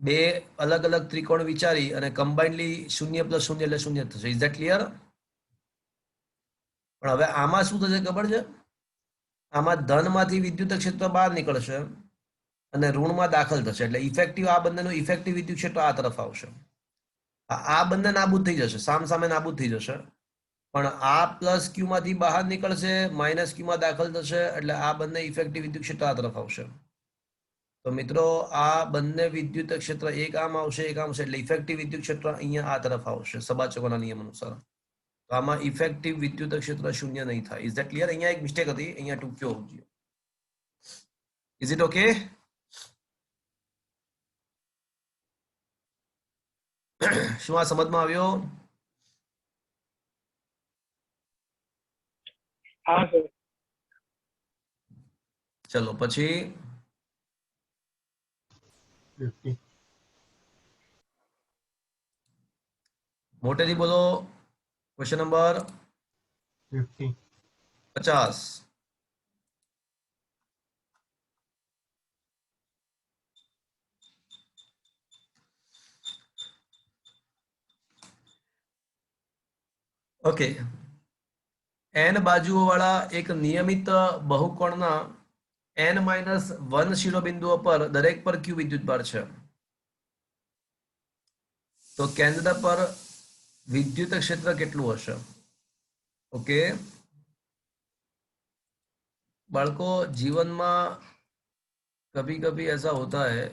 બે અલગ અલગ ત્રિકોણ વિચારી અને કમ્બાઇન્ડલી 0 + 0 એટલે 0 થશે. Is that clear? પણ હવે આમાં શું થશે ખબર છે? આમાં ધનમાંથી વિદ્યુત ક્ષેત્ર બહાર નીકળશે અને ઋણમાં દાખલ થશે. એટલે ઇફેક્ટિવ આ બંનેનું ઇફેક્ટિવ વિદ્યુત ક્ષેત્ર આ તરફ આવશે. આ બંને નાબૂદ થઈ જશે, સામ સામે નાબૂદ થઈ જશે. પણ આ +q માંથી બહાર નીકળશે, -q માં દાખલ થશે. એટલે આ બંને ઇફેક્ટિવ વિદ્યુત ક્ષેત્ર આ તરફ આવશે. તો મિત્રો આ બંને વિદ્યુત ક્ષેત્ર એક આમ આવશે, એક આમ આવશે. એટલે ઇફેક્ટિવ વિદ્યુત ક્ષેત્ર અહીંયા આ તરફ આવશે સબાચકોના નિયમ અનુસાર. તો આમાં ઇફેક્ટિવ વિદ્યુત ક્ષેત્ર 0 નહીં થાય. Is that clear? અહીંયા એક મિસ્ટેક હતી, અહીંયા 2q હોવું જોઈએ. Is it okay? શું આ સમજમાં આવ્યો? હા સર. ચલો પછી મોટેથી બોલો. Question number 50. ઓકે, n બાજુઓ વાળા એક નિયમિત બહુકોણના n-1 શિરોબિંદુઓ પર દરેક પર q વિદ્યુતભાર છે. તો કેન્દ્ર પર विद्युत क्षेत्र કેટલું હશે? ओके बालको, जीवन में कभी कभी ऐसा होता है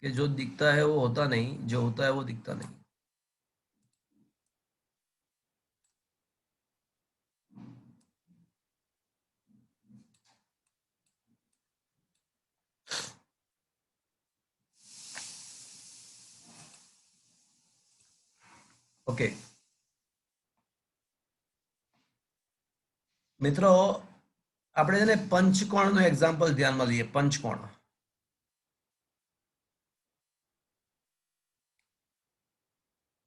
कि जो दिखता है वो होता नहीं, जो होता है वो दिखता नहीं. ओके मित्रों, આપણે છે ને પંચકોણનું એક્ઝામ્પલ ધ્યાનમાં લઈએ. પંચકોણ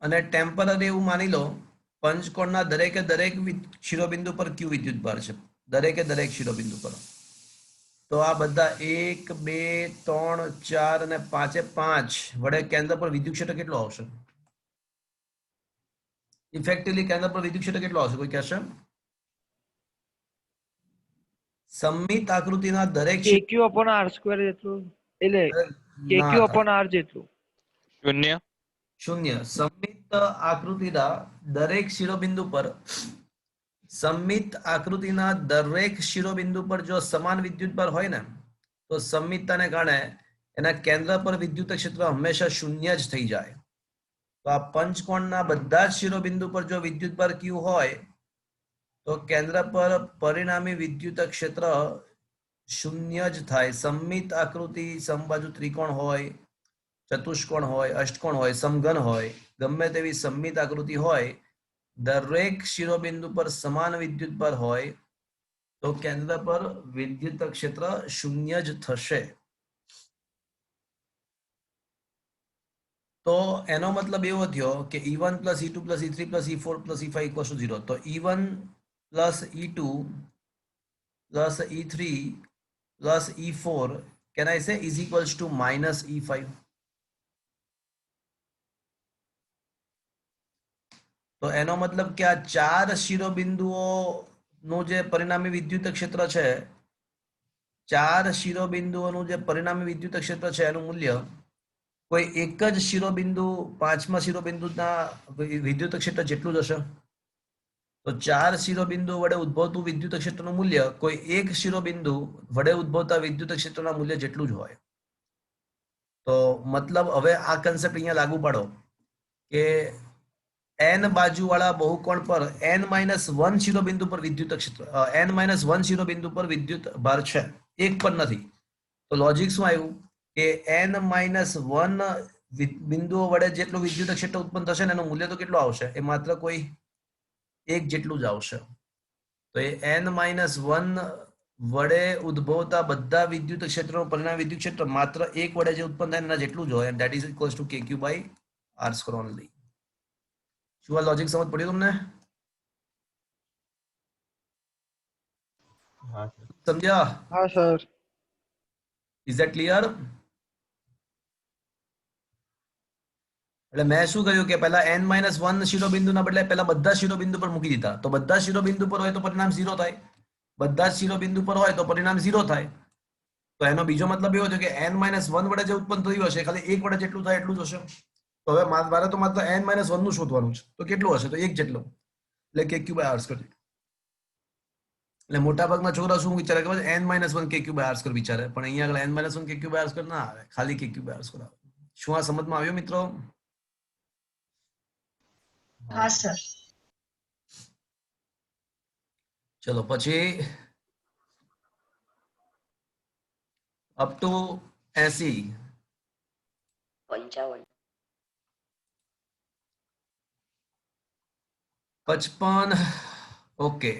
અને ટેમ્પરરી એવું માની લો, પંચકોણના દરેકે દરેક શિરોબિંદુ પર ક્યુ વિદ્યુતભાર છે, દરેકે દરેક શિરોબિંદુ પર. તો આ બધા 1 2 3 4 અને 5 વડે કેન્દ્ર પર વિદ્યુત ક્ષેત્ર કેટલો આવશે? ઇફેક્ટિવલી કેન્દ્ર પર વિદ્યુત ક્ષેત્ર કેટલો આવશે? કોઈ કહેશે? સમમિત આકૃતિના દરેક kq/r² જેટલું, એટલે kq/r જેટલું. 0. 0. સમમિત આકૃતિના દરેક શિરોબિંદુ પર, સમમિત આકૃતિના દરેક શિરોબિંદુ પર જો સમાન વિદ્યુતભાર હોય ને, તો સમમિતતાને કારણે એના કેન્દ્ર પર વિદ્યુત ક્ષેત્ર હંમેશા 0 જ થઈ જાય. તો આ પંચકોણના બધા જ શિરોબિંદુ પર જો વિદ્યુતભાર q હોય તો કેન્દ્ર પર પરિણામી વિદ્યુત ક્ષેત્ર 0 જ થાય. સમમિત આકૃતિ, સમબાજુ ત્રિકોણ હોય ચતુષ્કોણ હોય, અષ્ટકોણ હોય, સમઘન હોય, ગમે તેવી સમમિત આકૃતિ હોય, દરેક શિરોબિંદુ પર સમાન વિદ્યુત ભાર હોય તો કેન્દ્ર પર વિદ્યુત ક્ષેત્ર શૂન્ય જ થશે. તો એનો મતલબ એવો થયો કે E1 plus E2 plus E3 plus E4 plus E5 equals to 0. તો E1 plus E2 plus E3 plus E4 can I say is equals to minus E5. તો એનો મતલબ કે આ ચાર શિરોબિંદુઓનું જે પરિણામી વિદ્યુત ક્ષેત્ર છે, ચાર શિરોબિંદુઓનું જે પરિણામી વિદ્યુત ક્ષેત્ર છે એનું મૂલ્ય કોઈ એક જ શિરોબિંદુ પાંચમા શિરોબિંદુના વિદ્યુત ક્ષેત્ર જેટલું જ હશે. તો ચાર શિરોબિંદુ વડે ઉદ્ભવતું વિદ્યુત ક્ષેત્રનું મૂલ્ય કોઈ એક શિરોબિંદુ વડે ઉદ્ભવતા વિદ્યુત ક્ષેત્રના મૂલ્ય જેટલું જ હોય. તો મતલબ હવે આ કન્સેપ્ટ અહીંયા લાગુ પાડો કે n બાજુવાળા બહુકોણ પર n-1 શિરોબિંદુ પર વિદ્યુત ક્ષેત્ર n-1 શિરોબિંદુ પર વિદ્યુત ભાર છે, એક પણ નથી. તો લોજિક શું આવ્યું કે n-1 બિંદુઓ વડે જેટલું વિદ્યુત ક્ષેત્ર ઉત્પન્ન થશે ને એનું મૂલ્ય તો કેટલું આવશે? એ માત્ર કોઈ એક જેટલું જ આવશે. તો એ n-1 વડે ઉદ્ભવતા બધા વિદ્યુત ક્ષેત્રનું પરિણામ વિદ્યુત ક્ષેત્ર માત્ર એક વડે જે ઉત્પન્ન થાય એના જેટલું જ હોય, and that is equals to kq by r square only. શું આ લોજિક સમજ પડ્યું તમને? સમજ્યા? हाँ सर. Is that clear? એટલે મેં શું કર્યું કે પહેલા n-1 શિરોબિંદુના બદલે પહેલા બધા શિરોબિંદુ પર મૂકી દીધા. તો બધા શિરોબિંદુ પર હોય તો પરિણામ 0 થાય, બધા શિરોબિંદુ પર હોય તો પરિણામ 0 થાય. તો એનો બીજો મતલબ એવો છે કે n-1 વડે જે ઉત્પન્ન થયું હશે ખાલી એક વડે જેટલું થાય એટલું જ હશે. તો હવે મારે તો માત્ર n-1 નું શોધવાનું છે. તો કેટલું હશે? તો એક જેટલું, એટલે kq by r square. એટલે મોટા ભાગના છોકરા શું વિચારે કે n-1 kq by r square વિચારે, પણ અહીંયા આગળ n-1 kq by r square ના આવે, ખાલી kq by r square આવે. શું આ સમજમાં આવ્યું મિત્રો? હા સર. ચલો પછી અપ ટુ 80, 55, 55. ઓકે,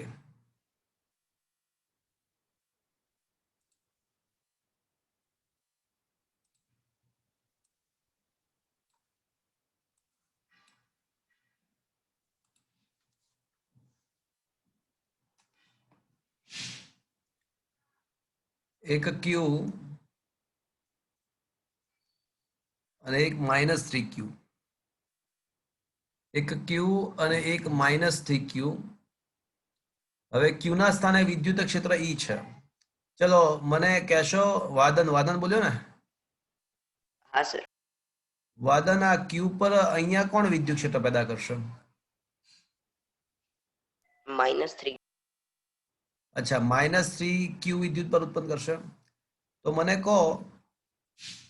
એક ક્યુ અને એક -3q, એક ક્યુ અને એક -3q. હવે ક્યુ ના સ્થાને વિદ્યુત ક્ષેત્ર E છે. ચલો મને કહેશો, વાદન બોલ્યો ને? હા સર, વાદન આ ક્યુ પર અહીંયા કોણ વિદ્યુત ક્ષેત્ર પેદા કરશે? -3, અચ્છા, -3q વિદ્યુત પર ઉત્પન્ન કરશે. તો મને કહો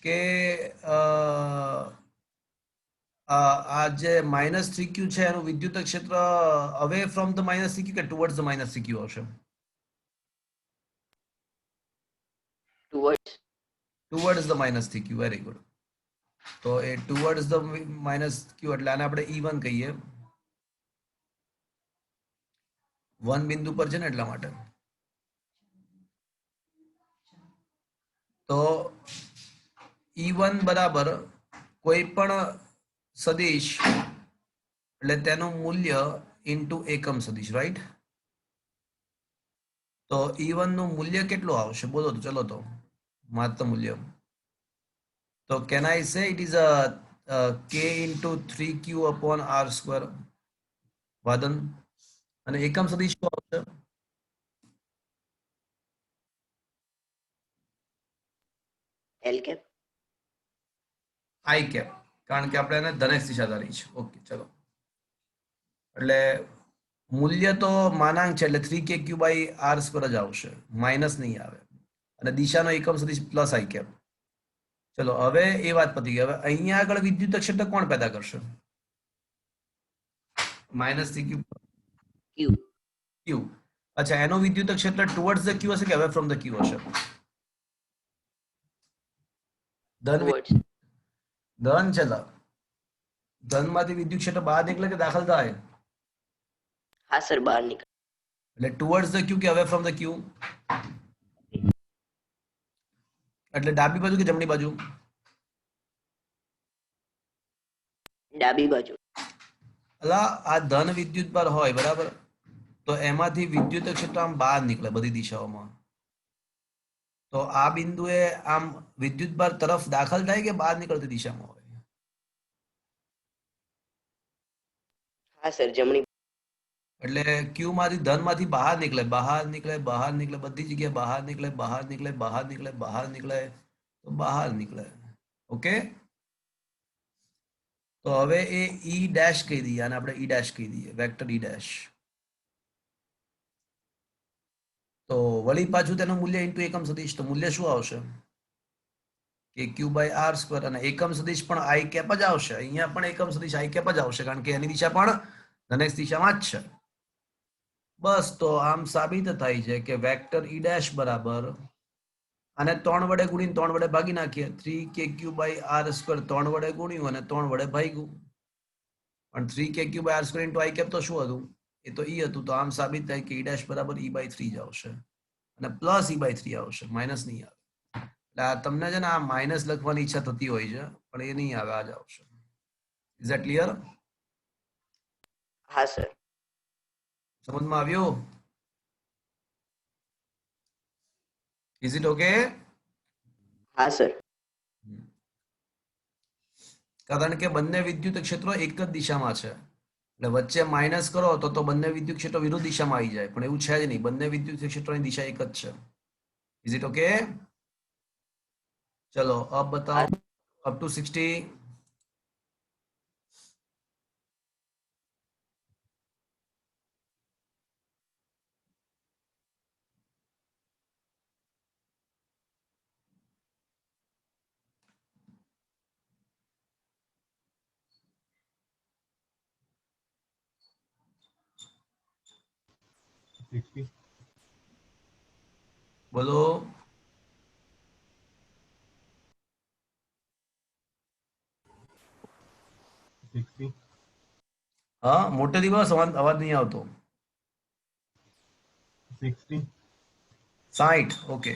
કે આ જે -3q છે એનું વિદ્યુત ક્ષેત્ર અવે ફ્રોમ ધ -3q કે ટુવર્ડ્સ ધ -3q હશે? Towards the -3q. Very good. તો એ ટુવર્ડ્સ ધ -q એટલે આને આપણે E1 કહીએ. 1 બિંદુ પર છે ને એટલા માટે. તો E1 બરાબર કોઈ પણ સદિશ એટલે તેનું મૂલ્ય ઇન્ટુ એકમ સદિશ, રાઈટ? તો E1 નું મૂલ્ય કેટલું આવશે બોલો તો? ચલો તો માત્ર મૂલ્ય. તો કેન આઈ સે it is k into 3q upon r square. વાદન, અને એકમ સદિશ શું આવશે? L cap, I cap, કારણ કે આપણે એને ધનેશ દિશા ધારી છે. ઓકે, ચલો. એટલે મૂલ્ય તો માનાંક છે એટલે 3kq by r square જ આવશે, માઇનસ નહીં આવે. અને દિશાનો એકમ સદિશ પ્લસ I cap. ચલો હવે એ વાત પતી ગઈ. હવે અહીંયા આગળ વિદ્યુત ક્ષેત્ર કોણ પેદા કરશે? -3q Q, q. અચ્છા, એનો વિદ્યુત ક્ષેત્ર ટુવર્ડ્સ ધ q હશે કે અવે ફ્રોમ ધ q હશે? ધન towards, ધન છે લા. ધનમાંથી વિદ્યુત ક્ષેત્ર બહાર નીકળે કે દાખલ થાય? હા સર બહાર નીકળે. એટલે ટુવર્ડ્સ ધ ક્યુ કે અવે ફ્રોમ ધ ક્યુ? એટલે ડાબી બાજુ કે જમણી બાજુ? ડાબી બાજુ. અલા આ ધન વિદ્યુત ભાર હોય બરાબર, તો એમાંથી વિદ્યુત ક્ષેત્ર આમ બહાર નીકળે બધી દિશાઓમાં. તો આ બિંદુએ આમ વિદ્યુત ભાર તરફ દાખલ થાય કે બહાર નીકળતી દિશામાં હોય? હા સર જમણી. એટલે ક્યુ માંથી ધન માંથી બહાર નીકળે, બહાર નીકળે, બહાર નીકળે, બધી જગ્યાએ બહાર નીકળે, બહાર નીકળે, બહાર નીકળે, બહાર નીકળે, તો બહાર નીકળે. ઓકે, તો હવે એ ઈ ડેશ કહી દઈએ, અને આપણે ઈ ડેશ કહી દઈએ, વેક્ટર ઈ ડેશ. તો વળી પાછું તેનું મૂલ્ય ઇન્ટુ એકમ સદિશ, તો મૂલ્ય શું આવશે? કે ક્યુ બાય આર સ્ક્વેર, અને એકમ સદિશ પણ આઈ કેપ જ આવશે. અહીંયા પણ એકમ સદિશ આઈ કેપ જ આવશે, કારણ કે એની દિશા પણ ધનેશ દિશામાં જ છે. બસ, તો આમ સાબિત થાય છે કે વેક્ટર ઈ ડેશ બરાબર, અને 3 વડે ગુણીને 3 વડે ભાગી નાખીએ, 3kq બાય આર સ્ક્વેર 3 વડે ગુણ્યું અને 3 વડે ભાગ્યું. પણ 3kq by r square into i cap તો શું હતું? એ તો ઈ હતું. તો આમ સાબિત થાય કે ઈ ડેશ બરાબર ઈ બાય 3 જ આવશે, અને પ્લસ ઈ બાય 3 આવશે, માઇનસ નહીં આવે. એટલે આ તમને છે ને આ માઇનસ લખવાની ઈચ્છા થતી હોય છે, પણ એ નહીં આવે, આ જ આવશે. Is that clear? હા સર. સમજમાં આવ્યું? Is it okay? હા સર. કારણ કે બંને વિદ્યુત ક્ષેત્રો એક જ દિશામાં છે, એટલે વચ્ચે માઇનસ કરો તો બંને વિદ્યુત ક્ષેત્રો વિરુદ્ધ દિશામાં આવી જાય, પણ એવું છે જ નહીં. બંને વિદ્યુત ક્ષેત્રોની દિશા એક જ છે. Is it okay? ચલો અબ બતાઓ, અપ ટુ 60. બોલો. હા, મોટે દિવસ અવાજ નહીં આવતો. 60. ઓકે.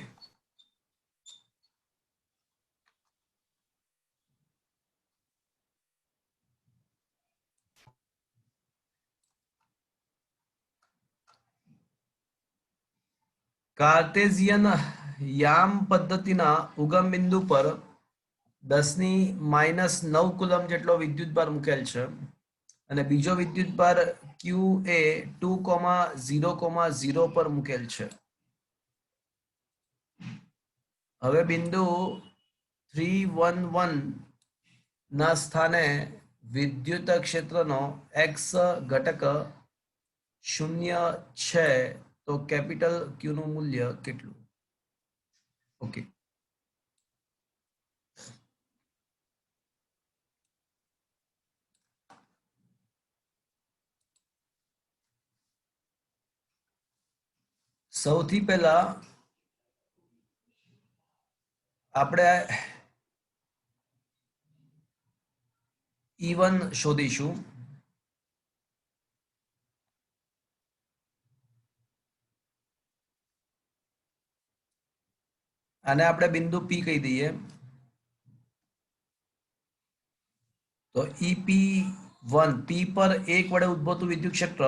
કાર્ટેશિયન યામ પદ્ધતિના ઉગમ બિંદુ પર 10⁻⁹ કુલમ જેટલો વિદ્યુત ભાર મૂકેલ છે, અને બીજો વિદ્યુત ભાર ક્યુ એ 2,0,0 પર મૂકેલ છે. હવે બિંદુ 311 ના સ્થાને વિદ્યુત ક્ષેત્રનો x ઘટક 0 છે, તો કેપિટલ ક્યુ નું મૂલ્ય કેટલું? ઓકે, સૌથી પહેલા આપણે E1 શોધીશું. આને આપણે બિંદુ P કહી દઈએ. તો EP1, P પર 1 વડે ઉદ્ભવતું વિદ્યુત ક્ષેત્ર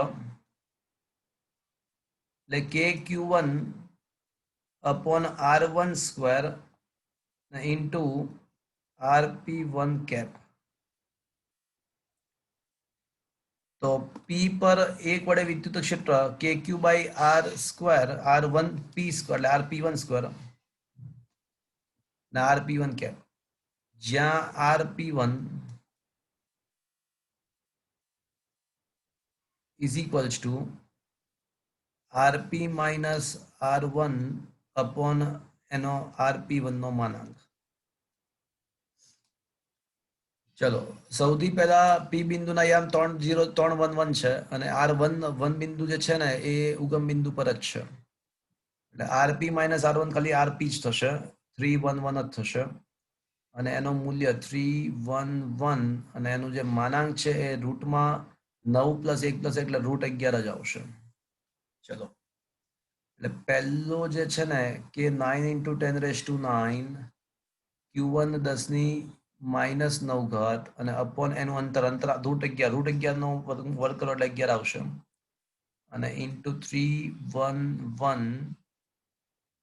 એટલે KQ1 upon R1 square into RP1 cap. તો P પર 1 વડે વિદ્યુત ક્ષેત્ર KQ by R square R1 P square એટલે RP1 સ્ક્વેર ને RP1 કેપ, જ્યાં RP1 is equals to RP minus R1 upon એનો RP1 નો માનાંક. ચલો સૌથી પહેલા P બિંદુના યામ 3,0,3,11 છે, અને R1 બિંદુ જે છે ને એ ઉગમ બિંદુ પર જ છે, એટલે RP minus R1 ખાલી RP જ થશે, 3,11 જ થશે. અને એનું મૂલ્ય 311 અને એનું જે માનાંક છે એ રૂટમાં 9 પ્લસ 1 પ્લસ એટલે રૂટ 11 જ આવશે. ચલો એટલે પહેલું જે છે ને કે 9 ઇન્ટુ 10⁻9 Q1 10 ની -9 અને અપોન એનું અંતર રૂટ 11 નો વર્ગ કરો એટલે 11 આવશે અને ઇન્ટુ 311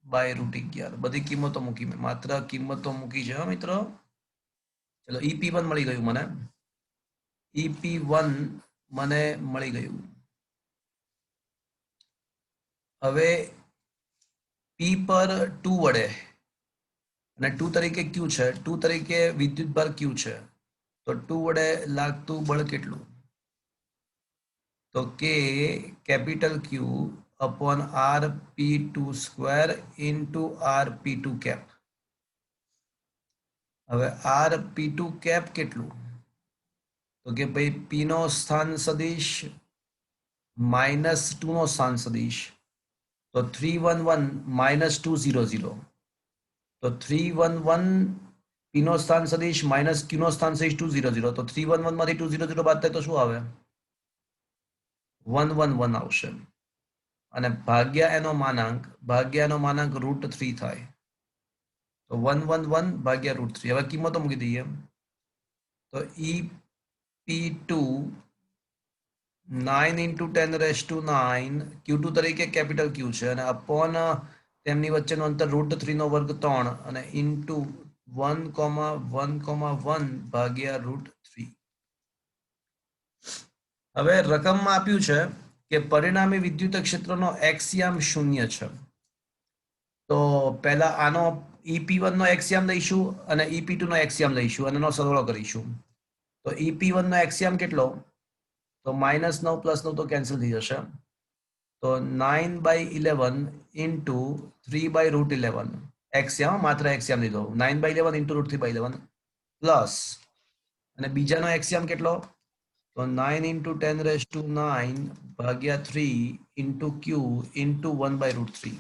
બાય રૂટ 11 બધી કિંમતો મૂકી મેં માત્ર કિંમતો મૂકી છે મિત્રો. ચલો EP1 મળી ગયું મને. EP1 મને મળી ગયું. હવે P પર 2 વડે અને 2 તરીકે Q છે, 2 તરીકે વિદ્યુત ભાર Q છે, તો 2 વડે લાગતું બળ કેટલું? તો કે capital Q upon RP2 square into RP2 cap. હવે RP2 કેપ કેટલું? તો કે ભાઈ P નો સ્થાન સદિશ -2 નો સ્થાન સદિશ, તો 311 -200, તો 311 P નો સ્થાન સદિશ માઇનસ Q નો સ્થાન સદિશ 200, તો 311 માંથી 200 બાદ થાય તો શું આવે? 111 આવશે અને ભાગ્યા એનો માનાંક √3 થાય, તો 111 ભાગ્યા √3. હવે કિંમતો મૂકી દઈએ તો EP2 9 ઇન્ટુ 10⁻9 Q2 તરીકે કેપિટલ Q છે અને અપોન તેમની વચ્ચેનું અંતર √3 નો વર્ગ 3 અને ઇન્ટુ 1,1,1 ભાગ્યા √3. હવે રકમમાં આપ્યું છે કે પરિણામી વિદ્યુત ક્ષેત્રનો એક્સિયામ 0 છે. તો પહેલા આનો EP1 નો એક્સિયામ લઈશું અને EP2 નો એક્સિયામ લઈશું અને એનો સરવાળો કરીશું. તો EP1 નો એક્સિયામ કેટલો? તો -9 + 9 તો કેન્સલ થઈ જશે, તો 9/11 ઇન્ટુ 3/√11 એક્સિયામ, માત્ર એક્સિયામ લીધો, 9/11 ઇન્ટુ √3/11 પ્લસ અને બીજાનો એક્સિયામ કેટલો? તો 9 ઇન્ટુ 10⁻9 ભાગ્યા 3 ઇન્ટુ Q ઇન્ટુ 1/√3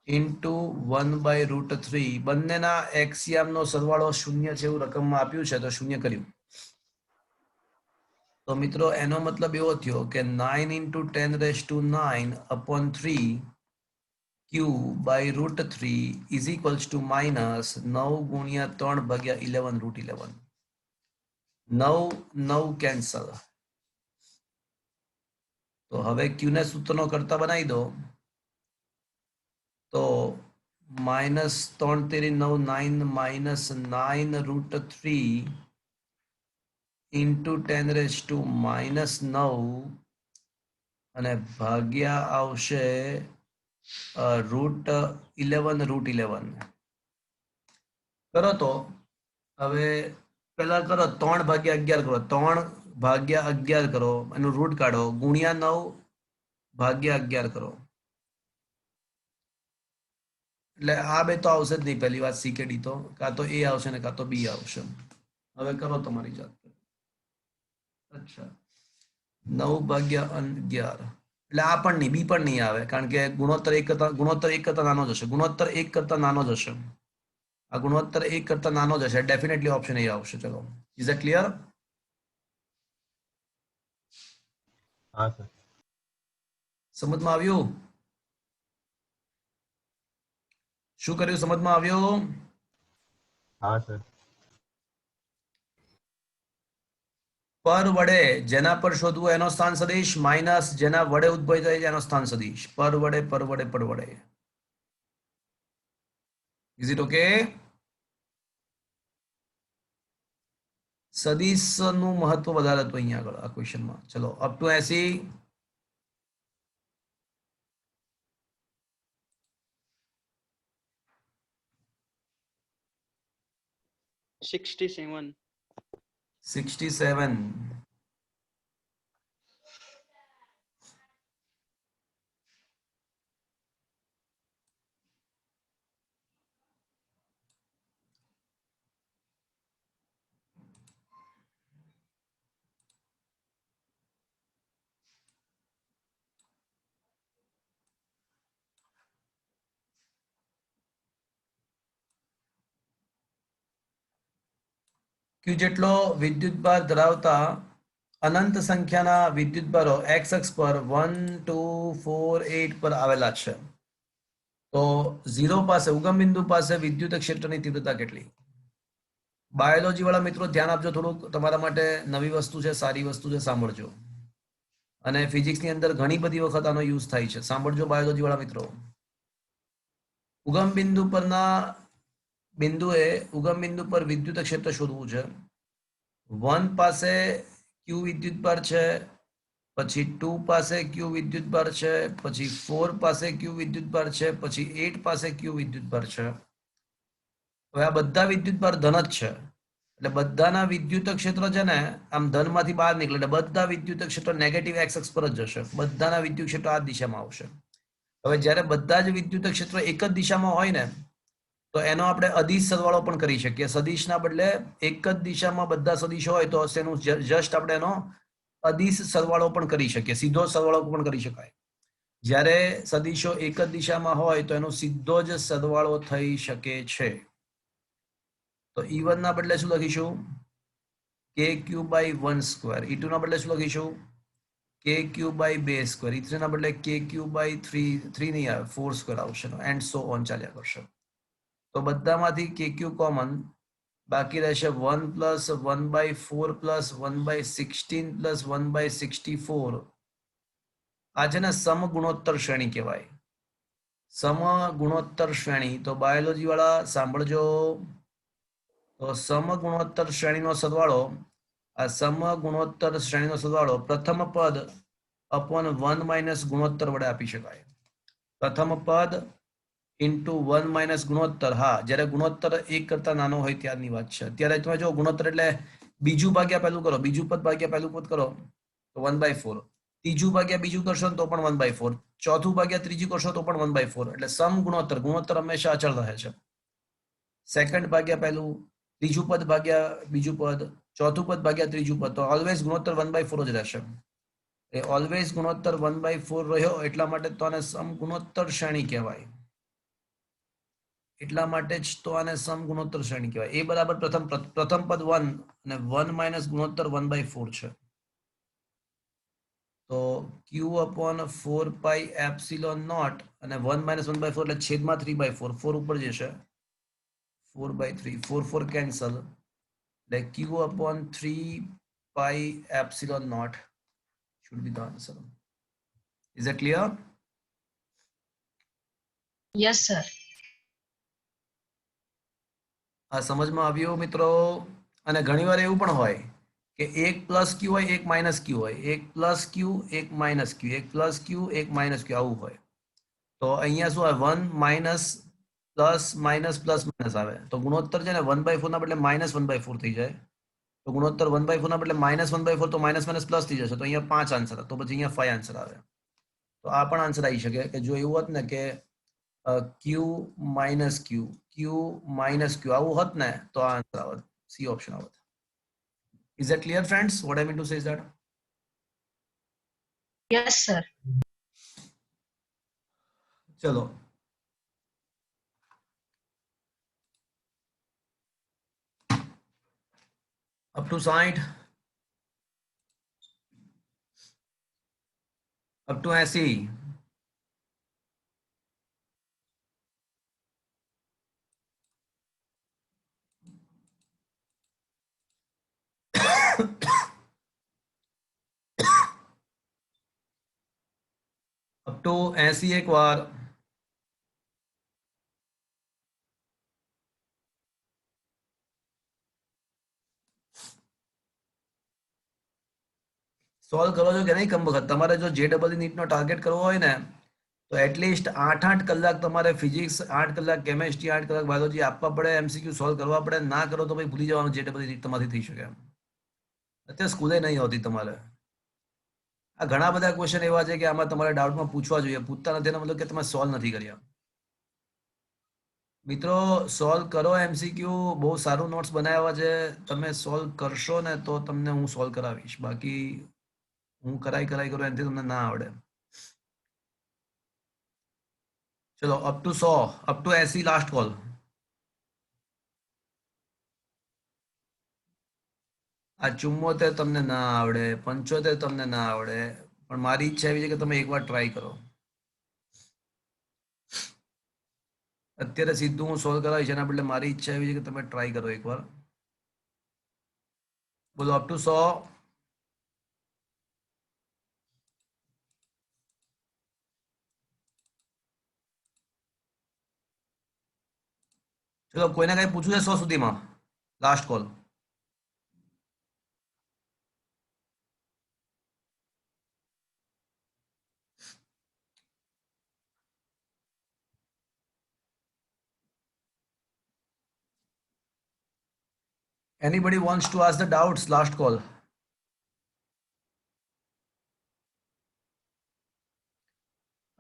ઇન્ટુ 1/√3. બંનેના એક્સિયામનો સરવાળો 0 છે એવું રકમમાં આપ્યું છે તો 0 કર્યું. તો મિત્રો એનો મતલબ એવો થયો કે 9 into 10⁻9 upon 3 Q by √3 is equals to -9 ગુણ્યા 3/11 √11. 9 કેન્સલ. તો હવે Q ને સૂત્રનો કરતા બનાવી દો તો -3 * 9 -9 ઇન્ટુ 10⁻9 અને ભાગ્યા આવશે √11. કરો તો હવે પેલા કરો 3/11 કરો, 3/11 કરો, એનું રૂટ કાઢો, ગુણ્યા 9/11 કરો. એટલે આ બે તો આવશે જ નહીં. પહેલી વાત C કે D તો કાં તો A આવશે ને કાં તો B આવશે. હવે કરો તમારી જાત. અચ્છા 9/11 એટલે આ પણ નહીં, બી પણ નહીં આવે કારણ કે ગુણોત્તર એક કરતા નાનો જશે, ગુણોત્તર 1 કરતા નાનો જશે, આ ગુણોત્તર 1 કરતા નાનો જશે, ડેફિનેટલી ઓપ્શન એ આવશે. ચલો, ઇઝ ઇટ ક્લિયર? હા સર. સમજમાં આવ્યું? શું કર્યું? સમજમાં આવ્યું? હા સર. પર વડે જેના પર શોધવું એનો સ્થાન સદિશ માઇનસ જેના વડે ઉદ્ભવ થાય છે એનો સ્થાન સદિશ. પર વડે ઇઝ ઇટ ઓકે? સદિશ નું મહત્વ વધારે હતું અહીંયા આગળ આ ક્વેશ્ચનમાં. ચલો અપ ટુ 80. સિક્સટી 67. ક્યુ જેટલો વિદ્યુતભાર ધરાવતા અનંત સંખ્યાના વિદ્યુતભારો એક્સ અક્ષ પર 1 2 4 8 પર આવેલા છે તો 0 પાસે ઉગમ બિંદુ પાસે વિદ્યુત ક્ષેત્રની તીવ્રતા કેટલી? બાયોલોજી વાળા મિત્રો ધ્યાન આપજો, થોડુંક તમારા માટે નવી વસ્તુ છે, સારી વસ્તુ છે, સાંભળજો. અને ફિઝિક્સની અંદર ઘણી બધી વખત આનો યુઝ થાય છે, સાંભળજો બાયોલોજી વાળા મિત્રો. ઉગમ બિંદુ પરના બિંદુએ ઉગમ બિંદુ પર વિદ્યુત ક્ષેત્ર શોધવું છે. 1 પાસે ક્યુ વિદ્યુતભાર છે, પછી 2 પાસે ક્યુ વિદ્યુતભાર છે, પછી 4 પાસે ક્યુ વિદ્યુતભાર છે, પછી 8 પાસે ક્યુ વિદ્યુતભાર છે. હવે આ બધા વિદ્યુતભાર ધન જ છે એટલે બધાના વિદ્યુત ક્ષેત્ર છે ને આમ ધનમાંથી બહાર નીકળે એટલે બધા વિદ્યુત ક્ષેત્ર નેગેટિવ એક્સ અક્ષ પર જ જશે. બધાના વિદ્યુત ક્ષેત્ર આ દિશામાં આવશે. હવે જ્યારે બધા જ વિદ્યુત ક્ષેત્ર એક જ દિશામાં હોય ને તો એનો આપણે અદિશ સરવાળો પણ કરી શકીએ. સદિશના બદલે એક જ દિશામાં બધા સદિશો હોય તો તેનું જસ્ટ આપણે એનો અદિશ સરવાળો પણ કરી શકીએ, સીધો સરવાળો પણ કરી શકાય. જ્યારે સદિશો એક જ દિશામાં હોય તો એનો સીધો જ સરવાળો થઈ શકે છે. તો E1 ના બદલે શું લખીશું? KQ by 1 square. E2 ના બદલે શું લખીશું? KQ by 2 square. E3 ના બદલે KQ by 3 નહીં આવે, 4 square આવશે એન્ડ સો ઓન ચાલ્યા કરશે. તો બધામાંથી KQ કોમન, બાકી રહેશે 1 plus 1 by 4 plus 1 by 16 plus 1 by 64. આ છે ને સમગુણોત્તર શ્રેણી કહેવાય. સમગુણોત્તર શ્રેણી. તો બાયોલોજી વાળા સાંભળજો. તો સમગુણોત્તર શ્રેણીનો સરવાળો, આ સમગુણોત્તર શ્રેણીનો સરવાળો પ્રથમ પદ અપોન 1 માઇનસ ગુણોત્તર વડે આપી શકાય. પ્રથમ પદ ઇન્ટુ 1 માઇનસ ગુણોત્તર. હા, જ્યારે ગુણોત્તર 1 કરતા નાનો હોય ત્યારની વાત છે. અત્યારે તમે જો ગુણોત્તર એટલે બીજું ભાગ્યા પહેલું કરો, બીજું પદ ભાગ્યા પહેલું પદ કરો તો 1/4. ત્રીજું ભાગ્યા બીજું કરશો તો પણ 1/4. ચોથું ભાગ્યા ત્રીજું કરશો તો પણ 1/4. એટલે સમ ગુણોત્તર, ગુણોત્તર હંમેશા અચળ રહે છે. સેકન્ડ ભાગ્યા પહેલું, ત્રીજું પદ ભાગ્યા બીજું પદ, ચોથું પદ ભાગ્યા ત્રીજું પદ, તો ઓલવેઝ ગુણોત્તર 1/4 જ રહેશે. એ ઓલવેઝ ગુણોત્તર 1/4 રહ્યો એટલા માટે તો આને સમગુણોત્તર શ્રેણી કહેવાય. એટલા માટે જ તો આને સમગુણોત્તર શ્રેણી કહેવાય. એ બરાબર પ્રથમ પદ 1 અને 1 માઇનસ ગુણોત્તર 1/4 છે. તો Q upon 4 pi epsilon naught અને 1 minus 1/4 એટલે છેદમાં 3/4, 4 ઉપર જશે, 4/3, 4 cancel એટલે Q upon 3 pi epsilon naught should be the answer. Is that clear? Yes, sir. આ સમજમાં આવ્યું મિત્રો? અને ઘણીવાર એવું પણ હોય કે એક પ્લસ ક્યુ હોય, એક માઇનસ ક્યુ હોય, એક પ્લસ ક્યુ, એક માઇનસ ક્યુ, એક પ્લસ ક્યુ, એક માઇનસ ક્યુ, આવું હોય. તો અહીંયા શું આવે? 1 minus plus minus plus minus આવે તો ગુણોત્તર છે ને 1/4 ના બદલે -1/4 થઈ જાય. તો ગુણોત્તર 1/4 ના બદલે -1/4 તો માઇનસ માઇનસ પ્લસ થઈ જશે. તો અહીંયા 5 આન્સર, તો પછી અહીંયા 5 આન્સર આવે. તો આ પણ આન્સર આવી શકે કે જો એવું હોત ને કે ક્યુ માઇનસ ક્યુ, ક્યુ માઇનસ ક્યુ આવું હોત ને તો આ આન્સર આવત, સી ઓપ્શન આવત. Is that clear, friends? What I mean to say is that. Yes, sir. ચલો up to 60, up to 80. up to 80 એક વાર. સોલ્વ કરો છો કે નહીં કમ વખત? તમારે જો JEE નીટ નો ટાર્ગેટ કરવો હોય ને તો એટલીસ્ટ 8 કલાક તમારે ફિઝિક્સ, 8 કલાક કેમેસ્ટ્રી, 8 કલાક બાયોલોજી આપવા પડે, MCQ સોલ્વ કરવા પડે. ના કરો તો ભાઈ ભૂલી જવાનું, JEE નીટ તમારી થઈ શકે. અત્યારે સ્કૂલે નહીં હોતી તમારે. આ ઘણા બધા ક્વેશ્ચન એવા છે કે આમાં તમારે ડાઉટમાં પૂછવા જોઈએ, પૂછતા નથી એનો મતલબ કે તમે સોલ્વ નથી કર્યા. મિત્રો સોલ્વ કરો MCQ, બહુ સારું નોટ્સ બનાવ્યા છે, તમે સોલ્વ કરશો ને તો તમને હું સોલ્વ કરાવીશ. બાકી હું કરાઈ કરું એનાથી તમને ના આવડે. ચલો up to 100, up to 80 last call. આ 74 તમને ના આવડે, 75 તમને ના આવડે, પણ મારી ઈચ્છા એવી છે કે તમે એકવાર ટ્રાય કરો. અત્યારે સીધું હું સોલ્વ કરાવીશ એના બદલે મારી ઈચ્છા એવી છે કે તમે ટ્રાય કરો એકવાર. બોલો અપ ટુ 100. ચલો કોઈને કઈ પૂછવું છે 100 સુધીમાં? Last call. Anybody wants to ask the doubts? Last call.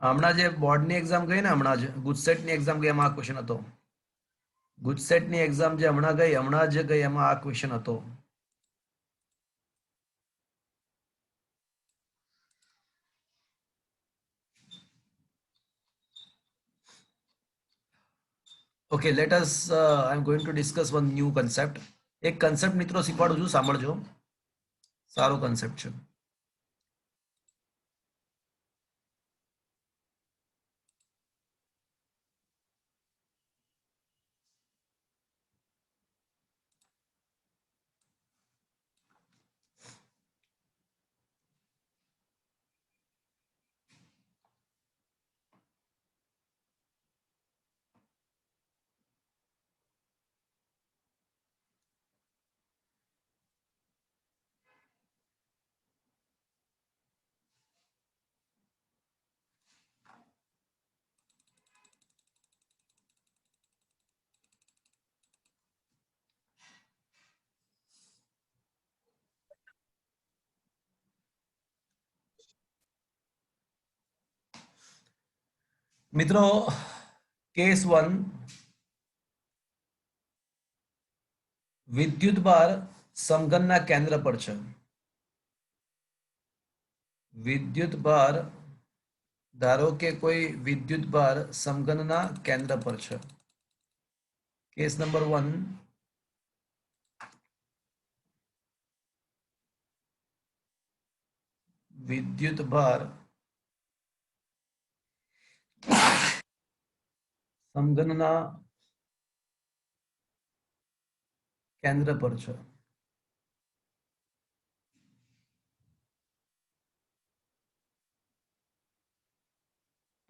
હમણાં જે બોર્ડની એક્ઝામ ગઈ ને હમણાં જ ગુજસેટની એક્ઝામ ગઈ એમાં આ ક્વેશ્ચન હતો. ગુજસેટની એક્ઝામ જે હમણાં જ ગઈ એમાં આ ક્વેશ્ચન હતો. Okay let us I am going to discuss one new concept. એક કન્સેપ્ટ મિત્રો શીખવાડું છું, સાંભળજો. સારો કન્સેપ્ટ છે. મિત્રો કેસ 1 વિદ્યુત ભાર સમઘનના કેન્દ્ર પર છે. વિદ્યુત ભાર ધારો કે કોઈ વિદ્યુત ભાર સમઘનના કેન્દ્ર પર છે. કેસ નંબર 1 વિદ્યુત ભાર સમઘનના કેન્દ્ર પર છે.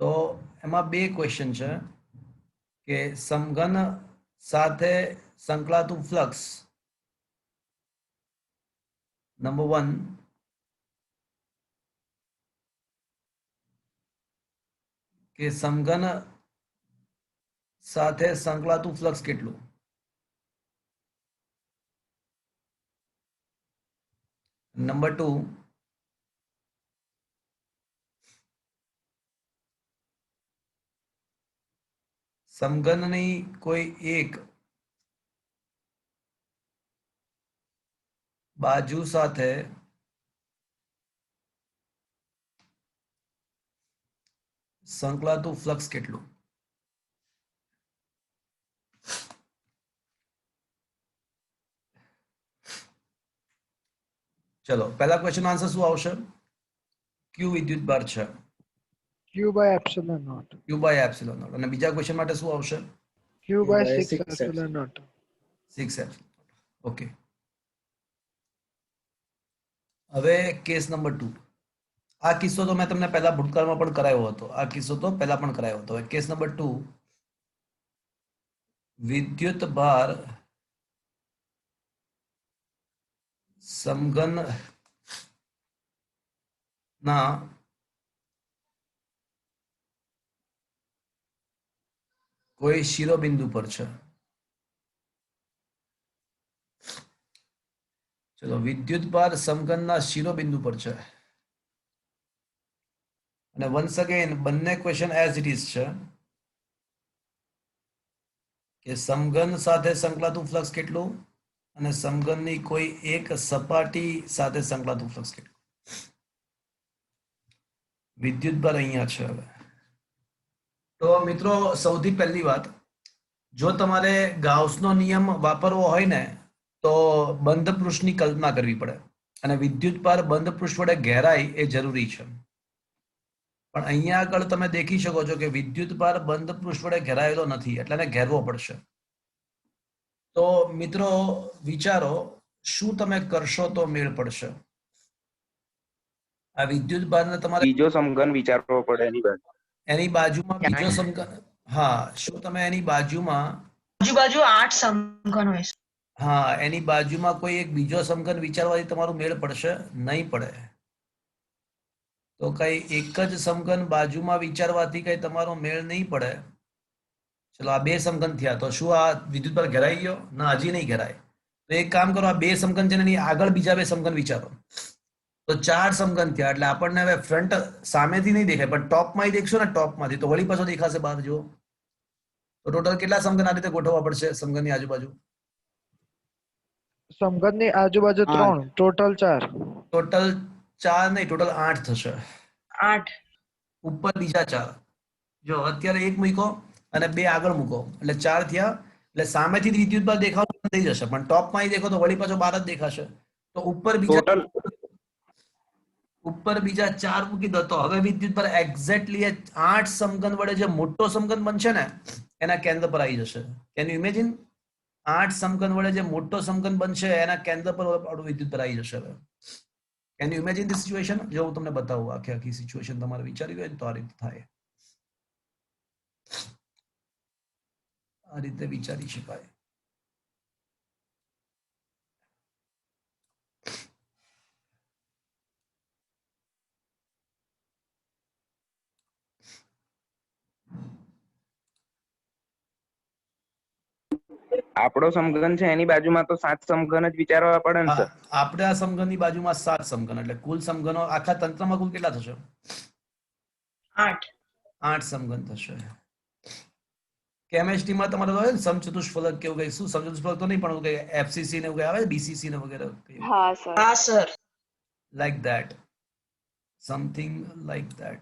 તો એમાં બે ક્વેશ્ચન છે કે સમઘન સાથે સંકળાતું ફ્લક્સ નંબર 1 કે સમઘન સાથે સંકળાતું ફ્લક્સ કેટલું. નંબર 2 સમઘનની કોઈ એક બાજુ સાથે સંકળાતું ફ્લક્સ કેટલું. ચલો પહેલા ક્વેશ્ચન આન્સર શું આવશે? ક્યુ વિદ્યુત ભાર છે. Q by epsilon naught. Q by epsilon naught. અને બીજા ક્વેશ્ચન માટે શું આવશે? Q by 6 epsilon naught. 6 epsilon. Okay. હવે કેસ નંબર 2. આ કિસ્સો તો મેં તમને પહેલા ભૂતકાળમાં પણ કરાયો હતો. આ કિસ્સો તો પહેલા પણ કરાયો હતો. હવે કેસ નંબર 2 વિદ્યુત ભાર સમઘન ના કોઈ શિરોબિંદુ પર છે. ચલો વિદ્યુત ભાર સમઘનના શિરોબિંદુ પર છે. અને વન્સ અગેન બંને ક્વેશ્ચન એઝ ઇટ ઇઝ છે કે સમઘન સાથે સંકળાતું ફ્લક્સ કેટલું અને સમઘનની કોઈ એક સપાટી સાથે સંકળાતું ફ્લક્સ કેટલું. વિદ્યુત ભાર અહીંયા છે. હવે તો મિત્રો સૌથી પહેલી વાત, જો તમારે ગાઉસનો નિયમ વાપરવો હોય ને તો બંધ પૃષ્ઠની કલ્પના કરવી પડે અને વિદ્યુતભાર બંધ પૃષ્ઠ વડે ઘેરાય એ જરૂરી છે. પણ અહીંયા આગળ તમે દેખી શકો છો કે વિદ્યુતભાર બંધ પૃષ્ઠ વડે ઘેરાયેલો નથી એટલે એને ઘેરવો પડશે. તો મિત્રો વિચારો શું તમે કરશો તો મેળ પડશે? આ વિદ્યુતભારને તમારે બીજો સમઘન વિચારવો પડે એની બાજુ. એની બાજુમાં બીજો સમઘન, હા, શું તમે એની બાજુમાં, આજુબાજુ 8 સમઘન હોય છે. હા, એની બાજુમાં કોઈ એક બીજો સમઘન વિચારવાથી તમારું મેળ પડશે? નહીં પડે. તો કઈ એક જ સમઘન બાજુમાં વિચારવાથી કઈ તમારો મેળ નહીં પડે. ચલો આ બે સમઘન થયા, તો શું આ વિદ્યુતભાર ઘેરાઈ ગયો? ના, હજી નહીં ઘેરાય. તો એક કામ કરો, આ બે સમઘન છે ને એની આગળ બીજા બે સમઘન વિચારો. તો 4 સમઘન થયા એટલે આપણને હવે ફ્રન્ટ સામેથી નહીં દેખાય પણ ટોપમાં દેખશો ને, ટોપમાંથી તો વળી પાછો દેખાશે બહાર. જો તો ટોટલ કેટલા સમઘન આ રીતે ગોઠવવા પડશે સમઘનની આજુબાજુ? સમઘનની આજુબાજુ 3, ટોટલ 4. ટોટલ 4 નહીં, ટોટલ 8 થશે. 8. ઉપર બીજા 4. જો અત્યારે એક મૂકો અને બે આગળ મૂકો એટલે 4 થયા. એટલે સામેથી વિદ્યુતભાર દેખાવ થઈ જશે પણ ટોપમાં દેખો તો વળી પાછો બહાર જ દેખાશે. તો ઉપર બીજા 4 મૂકી દો તો હવે વિદ્યુતભાર એક્ઝેક્ટલી 8 સમઘન વડે જે મોટો સમઘન બનશે ને એના કેન્દ્ર પર આવી જશે. Can you imagine? 8 સમઘન વડે જે મોટો સમઘન બનશે એના કેન્દ્ર પર વિદ્યુતભાર આવી જશે. હવે can you imagine the situation? જો હું તમને બતાવું આખી સિચ્યુએશન તમારે વિચારી હોય તો આ રીતે થાય. આ રીતે વિચારી શકાય. આપણો સમઘન છે એની બાજુમાં તો 7 સમઘન જ વિચારવા પડે ને સર? આપણે આ સમઘનની બાજુમાં 7 સમઘન એટલે કુલ સમઘનો આખા તંત્રમાં કુલ કેટલા થશે? 8. 8 સમઘન થશે. કેમેસ્ટ્રીમાં તમારે હોય ને સમચતુષ્ફલક કેવું કઈ, શું સમચતુષ્ફલક તો નહીં પણ કઈ એફસીસી ને એવું કઈ આવે, બીસીસી ને વગેરે, હા સર. હા sir. like that, something like that.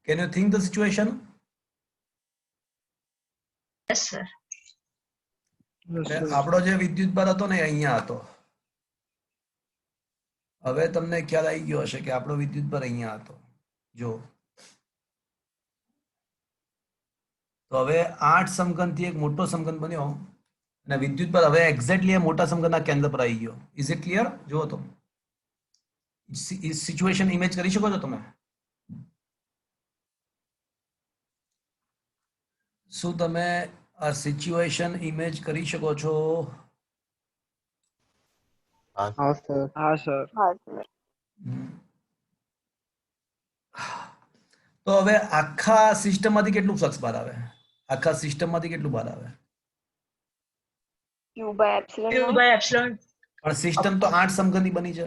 Can you think the situation? Yes sir. આપણો જે વિદ્યુતભાર હતો ને અહીંયા હતો. હવે તમને ખ્યાલ આવી ગયો હશે કે આપણો વિદ્યુતભાર અહીંયા હતો. જો તો હવે 8 સમઘનથી એક મોટો સમઘન બન્યો અને વિદ્યુતભાર હવે એક્ઝેક્ટલી મોટા સમઘનના કેન્દ્ર પર આવી ગયો. Is it clear? જુઓ તો સિચ્યુએશન ઇમેજ કરી શકો છો તમે? શું તમે આ સિચ્યુએશન ઇમેજ કરી શકો છો? हाँ हाँ सर હા સર તો હવે આખા સિસ્ટમમાંથી કેટલું ફ્લક્સ બહાર આવે? આખા સિસ્ટમમાંથી કેટલું બહાર આવે? Q by epsilon Q naught by epsilon પણ સિસ્ટમ તો 8 સમઘનની બની છે.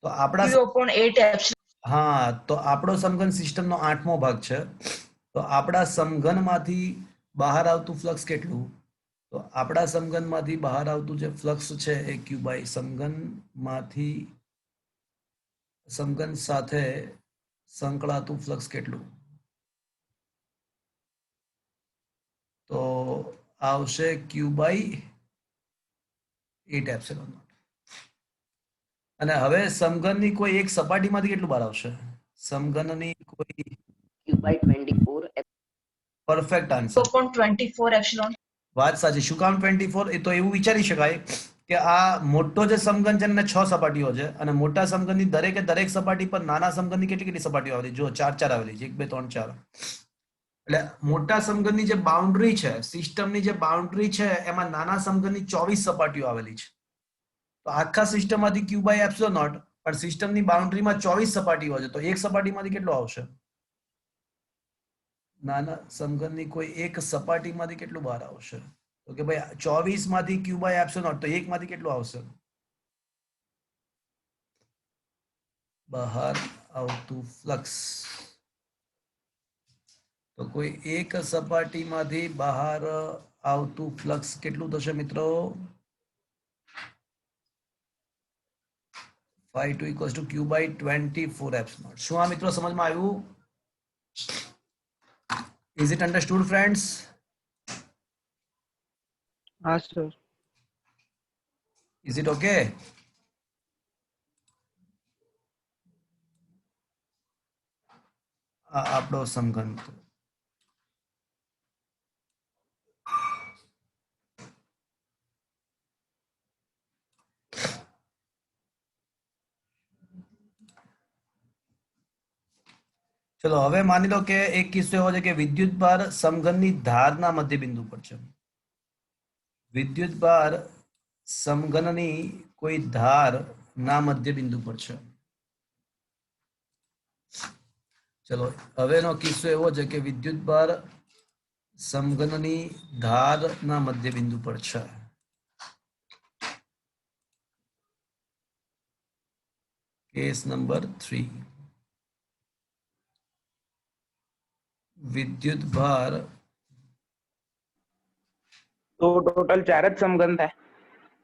તો આપણા Q upon 8 epsilon. હા, તો આપણો સમઘન સિસ્ટમનો 8મો ભાગ છે. તો આપણા સમઘનમાંથી બહાર આવતું ફ્લક્સ કેટલું? તો આપણા સમઘનમાંથી બહાર આવતું જે ફ્લક્સ છે એ ક્યુ બાય સમઘનમાંથી સમઘન સાથે સંકળાતું ફ્લક્સ કેટલું? તો આવશે ક્યુ બાય 8 એપ્સિલોન નોટ. અને હવે સમઘનની કોઈ એક સપાટીમાંથી કેટલું બહાર આવશે? સમઘનની કોઈ Q by 24 perfect Q answer. upon 24 epsilon. વાત સાચી. શું કામ 24? એ તો એવું વિચારી શકાય કે આ મોટો જે સમઘન છે એને 6 સપાટીઓ છે અને મોટા સમઘનની દરેકે દરેક સપાટી પર નાના સમઘનની કેટલી કેટલી સપાટીઓ આવેલી? જો 4 આવેલી છે. 1 2 3 4. એટલે મોટા સમઘનની જે બાઉન્ડ્રી છે, સિસ્ટમની જે બાઉન્ડ્રી છે એમાં નાના સમઘનની 24 સપાટીઓ આવેલી છે. તો આખા સિસ્ટમમાંથી ક્યુ બાય એપ્સિલોન નોટ, પણ સિસ્ટમની બાઉન્ડ્રીમાં 24 સપાટીઓ છે. તો એક સપાટીમાંથી કેટલો આવશે? નાના સમઘનની કોઈ એક સપાટીમાંથી કેટલું બહાર આવશે? તો કે ભાઈ 24 માંથી ક્યુ બાય એપ્સિલોન નોટ, તો એક માંથી કેટલું આવશે બહાર આવતું ફ્લક્સ? તો કોઈ એક સપાટીમાંથી બહાર આવતું ફ્લક્સ કેટલું થશે મિત્રો? 5 2 q by 24 એપ્સિલોન નોટ. શું આ મિત્રો સમજમાં આવ્યું? Is it understood, friends? हाँ सर Is it okay? આ આપણો સમઘન. ચલો હવે માની લો કે એક કિસ્સો એવો છે કે વિદ્યુત ભાર સમઘનની ધારના મધ્ય બિંદુ પર છે. વિદ્યુત ભાર સમઘનની કોઈ ધારના મધ્ય બિંદુ પર છે. ચલો હવેનો કિસ્સો એવો છે કે વિદ્યુત ભાર સમઘનની ધારના મધ્ય બિંદુ પર છે. Case number 3. વિદ્યુત ભાર તો ટોટલ 4 જ સમઘન થાય.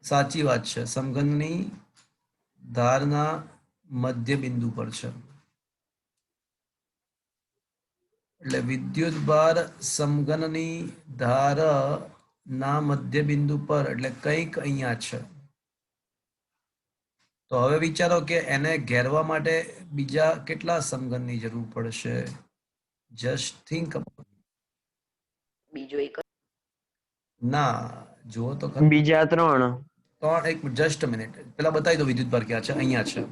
સાચી વાત છે, સમઘનની ધારના મધ્ય બિંદુ પર છે. એટલે વિદ્યુત ભાર સમઘનની ધારના મધ્ય બિંદુ પર એટલે કંઈક અહીંયા છે. તો હવે વિચારો કે એને ઘેરવા માટે બીજા કેટલા સમઘનની જરૂર પડશે? Just think. બીજો એક ના, જુઓ તો ખરું. બીજા 3. એક જસ્ટ મિનિટ, પેલા બતાવી દો વિદ્યુત ભાર ક્યાં છે. અહીંયા છે.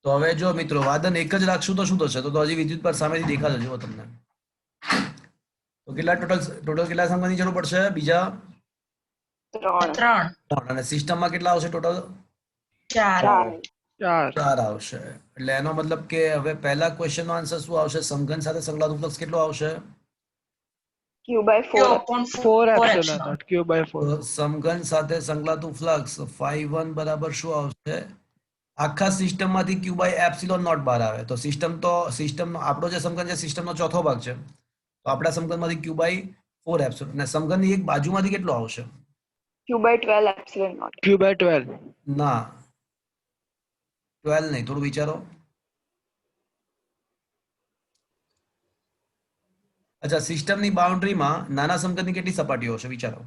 તો હવે જો મિત્રો વાદન એક જ રાખશું તો શું થશે? તો હજી વિદ્યુત ભાર સામેથી દેખાશે. જુઓ તમને. તો કેટલા ટોટલ કેટલા સમઘનની જરૂર પડશે? બીજા 3 3 અને સિસ્ટમમાં કેટલા આવશે ટોટલ? 4 चार 4 આવશે. એટલે એનો મતલબ કે હવે પહેલા ક્વેશ્ચન નો આન્સર શું આવશે? સમઘન સાથે સંકળાતું ફ્લક્સ કેટલું આવશે? Q by Q 4 upon 4 4 epsilon epsilon. Naught Q by 4 તો સમઘન સાથે સંકળાતું ફ્લક્સ phi1 બરાબર શું આવશે? આખા સિસ્ટમમાંથી ક્યુ બાય એપ્સિલોન નોટ બહાર આવે. તો સિસ્ટમનો આપણો જે સમઘન છે સિસ્ટમનો ચોથો ભાગ છે. તો આપણા સમઘનમાંથી ક્યુ બાય 4 એપ્સિલોન અને સમઘનની એક બાજુમાંથી કેટલું આવશે? Q by 12 epsilon naught Q by 12 ના, 12 નહીં, થોડું વિચારો. અચ્છા, સિસ્ટમની બાઉન્ડ્રીમાં નાના સમઘનની કેટલી સપાટીઓ હશે? વિચારો.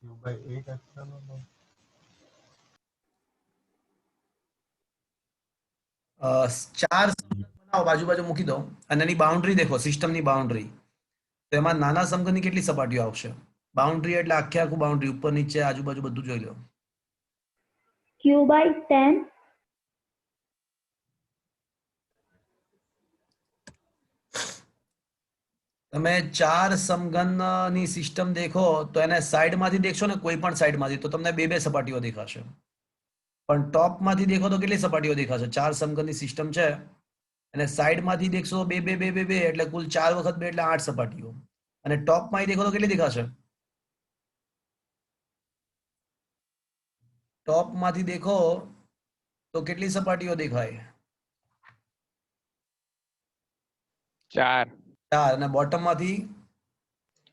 Q by 8 epsilon naught. ચાર સમઘન બનાવો, બાજુ મૂકી દો અને એની બાઉન્ડ્રી દેખો, સિસ્ટમની બાઉન્ડ્રી. તો એમાં નાના સમઘનની કેટલી સપાટીઓ આવશે? બાઉન્ડ્રી એટલે આખું બાઉન્ડ્રી, ઉપર નીચે આજુબાજુ બધું જોઈ લો. Q by 10. તમે ચાર સમઘનની સિસ્ટમ દેખો તો એને સાઈડમાંથી દેખશો ને કોઈ પણ સાઈડમાંથી તો તમને બે બે સપાટીઓ દેખાશે, પણ ટોપમાંથી દેખો તો કેટલી સપાટીઓ દેખાશે? ચાર સમઘનની સિસ્ટમ છે અને સાઈડમાંથી દેખશો બે બે બે બે બે એટલે કુલ 4 વખત 2 એટલે 8 સપાટીઓ, અને ટોપમાંથી દેખો તો કેટલી દેખાશે? ટોપમાંથી દેખો તો કેટલી સપાટીઓ દેખાય? 4 4, અને બોટમમાંથી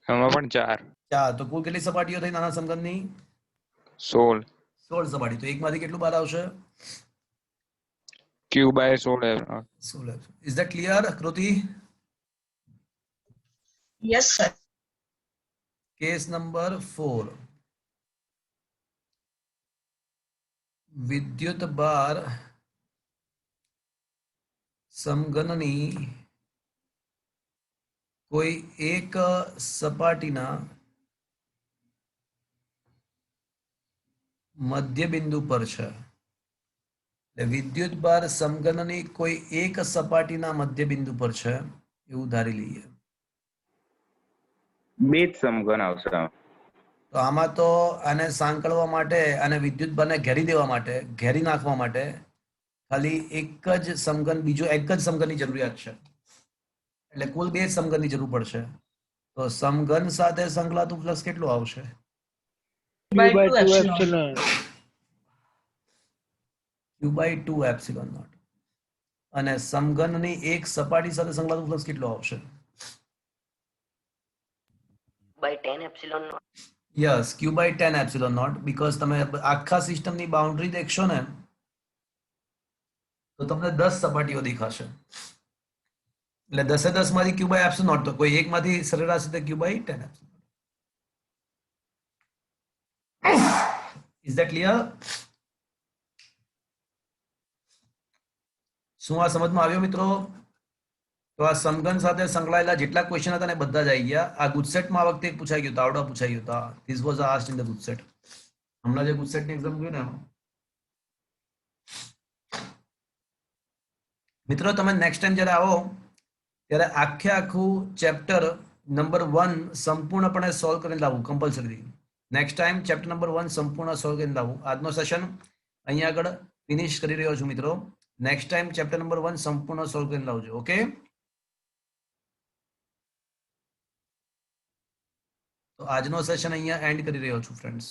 એમાં પણ 4 4, તો કુલ કેટલી સપાટીઓ થઈ નાના સમઘનની? 16 16 સપાટી. તો એકમાંથી કેટલું બહાર આવશે? q by 16 16. Is that clear, Kruti? Yes, sir. Case number 4. વિદ્યુત ભાર સમઘનની કોઈ એક સપાટીના મધ્યબિંદુ પર છે. એટલે વિદ્યુત ભાર સમઘનની કોઈ એક સપાટીના મધ્યબિંદુ પર છે એવું ધારી લઈએ. બે જ સમઘન આવશે. તો આમાં તો આને સાંકળવા માટે અને વિદ્યુત ભારને ઘેરી દેવા માટે, ઘેરી નાખવા માટે ખાલી એક જ સમઘન, બીજો એક જ સમઘનની જરૂરિયાત છે, એટલે કુલ બે જ સમઘનની જરૂર પડશે. તો સમઘન સાથે સંકળાતું ફ્લક્સ કેટલું આવશે? By Q by 2 2 epsilon. epsilon. Q/2 epsilon naught. અને સમઘનની એક સપાટી સાથે સંકળાતું ફ્લક્સ કેટલું આવશે? by 10 epsilon naught. Yes, Q/10 epsilon naught. Because તમે આખા સિસ્ટમની બાઉન્ડ્રી દેખશો ને તો તમને 10 સપાટીઓ દેખાશે, એટલે 10 માંથી Q/એપ્સિલોન નોટ, તો કોઈ એકમાંથી સરેરાશ રીતે Q/10 epsilon. Is that clear? શું આ સમજમાં આવ્યો મિત્રો? તો આ સમઘન સાથે સંકળાયેલા જેટલા ક્વેશ્ચન હતા ને બધા જ આવી ગયા. આ ગુજસેટમાં આ વખતે એક પૂછાઈ ગયું, તાવડા પૂછાઈ ગયું હતા. This was asked in the GUJCET. હમણાં જે ગુજસેટની એક્ઝામ ગઈ ને મિત્રો, તમે નેક્સ્ટ ટાઈમ જ્યારે આવો ત્યારે આખું ચેપ્ટર નંબર 1 સંપૂર્ણપણે સોલ્વ કરીને લાવવું compulsory. Next time chapter number 1 સંપૂર્ણ સોલ્વ કરીને લાવવું. આજનો સેશન અહીંયા આગળ ફિનિશ કરી રહ્યો છું મિત્રો. નેક્સ્ટ ટાઈમ ચેપ્ટર નંબર 1 સંપૂર્ણ સોલ્વ કરીને લાવજો. ઓકે, તો આજનો સેશન અહીંયા એન્ડ કરી રહ્યો છું ફ્રેન્ડ્સ.